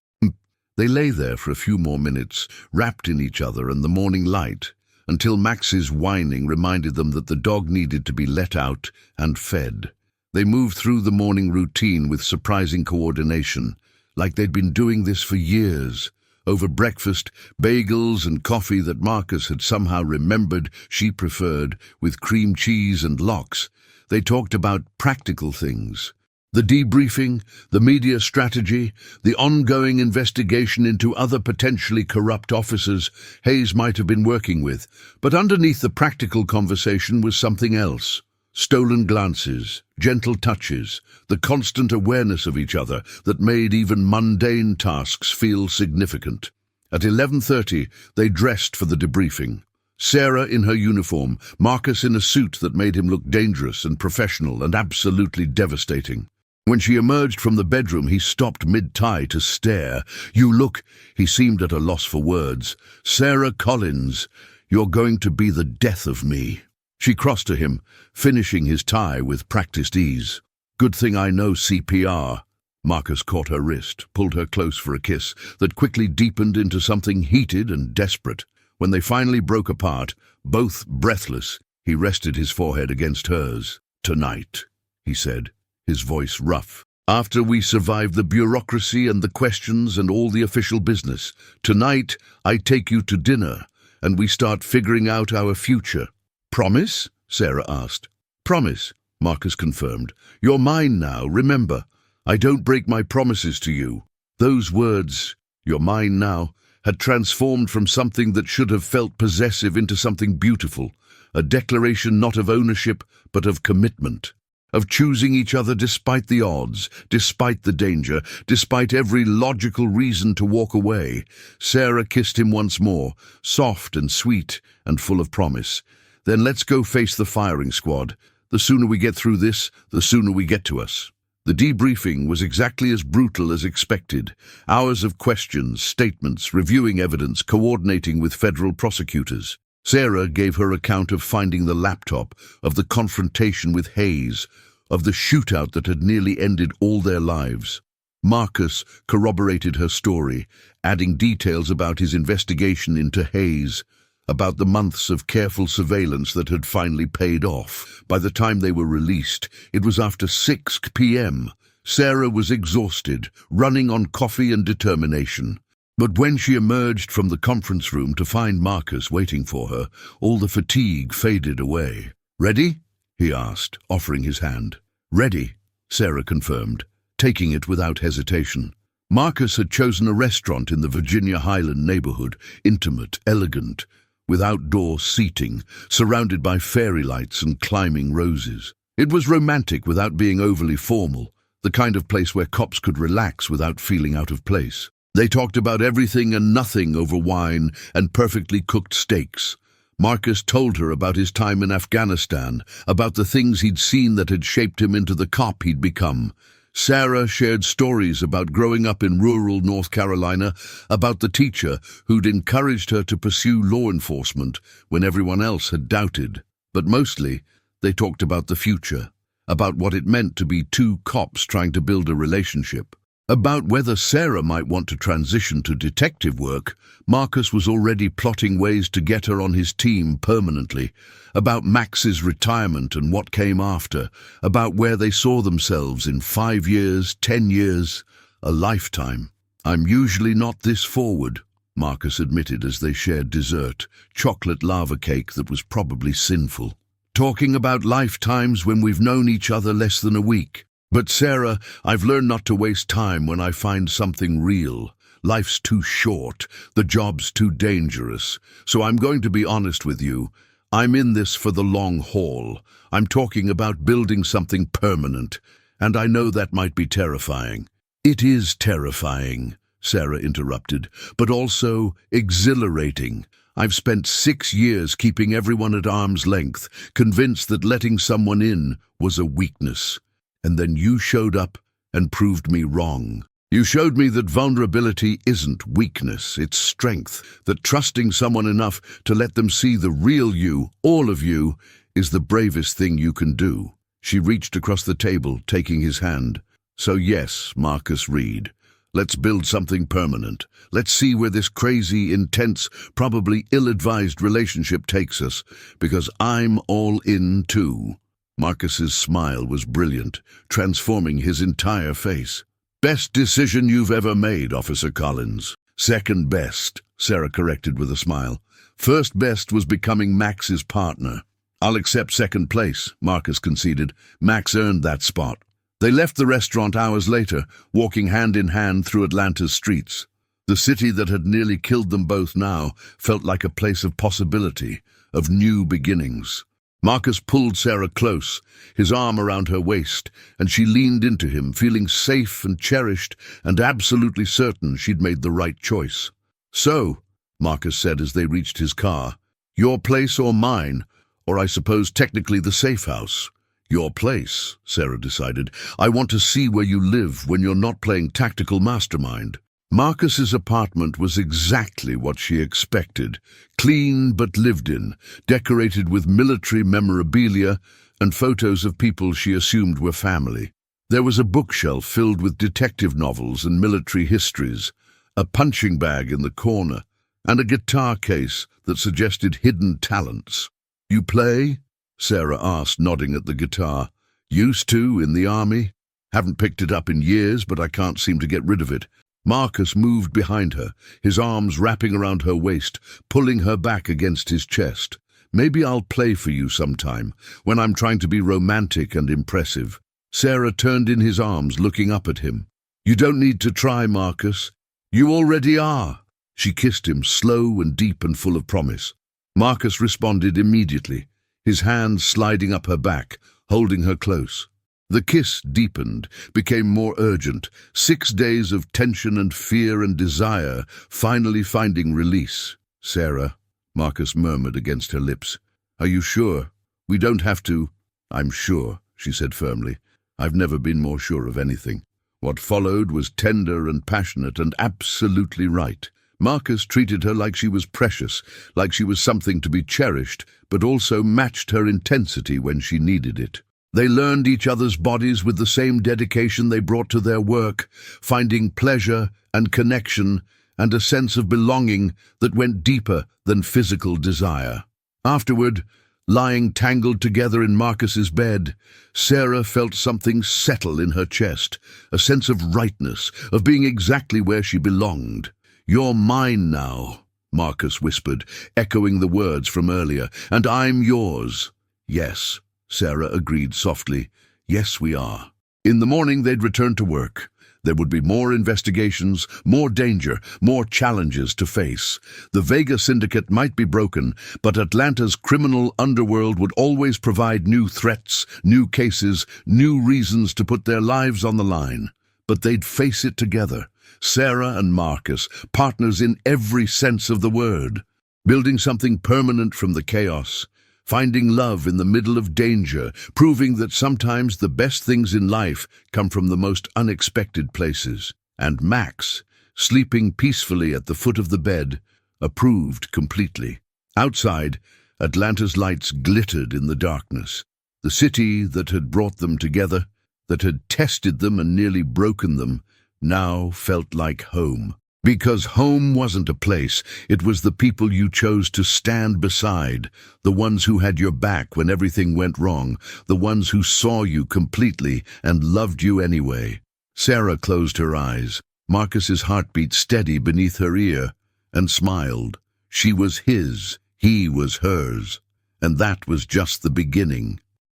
They lay there for a few more minutes, wrapped in each other and the morning light, until Max's whining reminded them that the dog needed to be let out and fed. They moved through the morning routine with surprising coordination, like they'd been doing this for years. Over breakfast, bagels and coffee that Marcus had somehow remembered she preferred, with cream cheese and lox, they talked about practical things. The debriefing, the media strategy, the ongoing investigation into other potentially corrupt officers Hayes might have been working with, but underneath the practical conversation was something else. Stolen glances, gentle touches, the constant awareness of each other that made even mundane tasks feel significant. At 11:30, they dressed for the debriefing. Sarah in her uniform, Marcus in a suit that made him look dangerous and professional and absolutely devastating. When she emerged from the bedroom, he stopped mid-tie to stare. "You look," he seemed at a loss for words. "Sarah Collins, you're going to be the death of me." She crossed to him, finishing his tie with practiced ease. "Good thing I know CPR." Marcus caught her wrist, pulled her close for a kiss that quickly deepened into something heated and desperate. When they finally broke apart, both breathless, he rested his forehead against hers. "Tonight," he said, his voice rough. "After we survive the bureaucracy and the questions and all the official business, tonight I take you to dinner and we start figuring out our future." "Promise?" Sarah asked. "Promise," Marcus confirmed. "You're mine now, remember. I don't break my promises to you." Those words, "you're mine now," had transformed from something that should have felt possessive into something beautiful, a declaration not of ownership but of commitment, of choosing each other despite the odds, despite the danger, despite every logical reason to walk away. Sarah kissed him once more, soft and sweet and full of promise. "Then let's go face the firing squad. The sooner we get through this, the sooner we get to us." The debriefing was exactly as brutal as expected. Hours of questions, statements, reviewing evidence, coordinating with federal prosecutors. Sarah gave her account of finding the laptop, of the confrontation with Hayes, of the shootout that had nearly ended all their lives. Marcus corroborated her story, adding details about his investigation into Hayes, about the months of careful surveillance that had finally paid off. By the time they were released, it was after 6 p.m. Sarah was exhausted, running on coffee and determination. But when she emerged from the conference room to find Marcus waiting for her, all the fatigue faded away. "Ready?" he asked, offering his hand. "Ready," Sarah confirmed, taking it without hesitation. Marcus had chosen a restaurant in the Virginia Highland neighborhood, intimate, elegant, with outdoor seating, surrounded by fairy lights and climbing roses. It was romantic without being overly formal, the kind of place where cops could relax without feeling out of place. They talked about everything and nothing over wine and perfectly cooked steaks. Marcus told her about his time in Afghanistan, about the things he'd seen that had shaped him into the cop he'd become. Sarah shared stories about growing up in rural North Carolina, about the teacher who'd encouraged her to pursue law enforcement when everyone else had doubted. But mostly, they talked about the future, about what it meant to be two cops trying to build a relationship. About whether Sarah might want to transition to detective work, Marcus was already plotting ways to get her on his team permanently. About Max's retirement and what came after. About where they saw themselves in 5 years, 10 years, a lifetime. "I'm usually not this forward," Marcus admitted as they shared dessert, chocolate lava cake that was probably sinful. "Talking about lifetimes when we've known each other less than a week. But Sarah, I've learned not to waste time when I find something real. Life's too short, the job's too dangerous. So I'm going to be honest with you. I'm in this for the long haul. I'm talking about building something permanent, and I know that might be terrifying." "It is terrifying," Sarah interrupted, "but also exhilarating. I've spent 6 years keeping everyone at arm's length, convinced that letting someone in was a weakness. And then you showed up and proved me wrong. You showed me that vulnerability isn't weakness, it's strength, that trusting someone enough to let them see the real you, all of you, is the bravest thing you can do. She reached across the table, taking his hand. So yes, Marcus Reid, let's build something permanent. Let's see where this crazy, intense, probably ill-advised relationship takes us, because I'm all in too. Marcus's smile was brilliant, transforming his entire face. Best decision you've ever made, Officer Collins. Second best, Sarah corrected with a smile. First best was becoming Max's partner. I'll accept second place, Marcus conceded. Max earned that spot. They left the restaurant hours later, walking hand in hand through Atlanta's streets. The city that had nearly killed them both now felt like a place of possibility, of new beginnings. Marcus pulled Sarah close, his arm around her waist, and she leaned into him, feeling safe and cherished and absolutely certain she'd made the right choice. So, Marcus said as they reached his car, your place or mine, or I suppose technically the safe house. Your place, Sarah decided. I want to see where you live when you're not playing tactical mastermind. Marcus's apartment was exactly what she expected, clean but lived in, decorated with military memorabilia and photos of people she assumed were family. There was a bookshelf filled with detective novels and military histories, a punching bag in the corner, and a guitar case that suggested hidden talents. You play? Sarah asked, nodding at the guitar. Used to, in the army. Haven't picked it up in years, but I can't seem to get rid of it. Marcus moved behind her, his arms wrapping around her waist, pulling her back against his chest. Maybe I'll play for you sometime, when I'm trying to be romantic and impressive. Sarah turned in his arms, looking up at him. You don't need to try, Marcus. You already are. She kissed him, slow and deep and full of promise. Marcus responded immediately, his hands sliding up her back, holding her close. The kiss deepened, became more urgent, 6 days of tension and fear and desire, finally finding release. Sarah, Marcus murmured against her lips. Are you sure? We don't have to. I'm sure, she said firmly. I've never been more sure of anything. What followed was tender and passionate and absolutely right. Marcus treated her like she was precious, like she was something to be cherished, but also matched her intensity when she needed it. They learned each other's bodies with the same dedication they brought to their work, finding pleasure and connection and a sense of belonging that went deeper than physical desire. Afterward, lying tangled together in Marcus's bed, Sarah felt something settle in her chest, a sense of rightness, of being exactly where she belonged. You're mine now, Marcus whispered, echoing the words from earlier, and I'm yours. Yes, Sarah agreed softly. Yes, we are. In the morning, they'd return to work. There would be more investigations, more danger, more challenges to face. The Vega Syndicate might be broken, but Atlanta's criminal underworld would always provide new threats, new cases, new reasons to put their lives on the line. But they'd face it together, Sarah and Marcus, partners in every sense of the word, building something permanent from the chaos, finding love in the middle of danger, proving that sometimes the best things in life come from the most unexpected places. And Max, sleeping peacefully at the foot of the bed, approved completely. Outside, Atlanta's lights glittered in the darkness. The city that had brought them together, that had tested them and nearly broken them, now felt like home. Because home wasn't a place, it was the people you chose to stand beside, the ones who had your back when everything went wrong, the ones who saw you completely and loved you anyway. Sarah closed her eyes, Marcus's heartbeat steady beneath her ear, and smiled. She was his, he was hers, and that was just the beginning.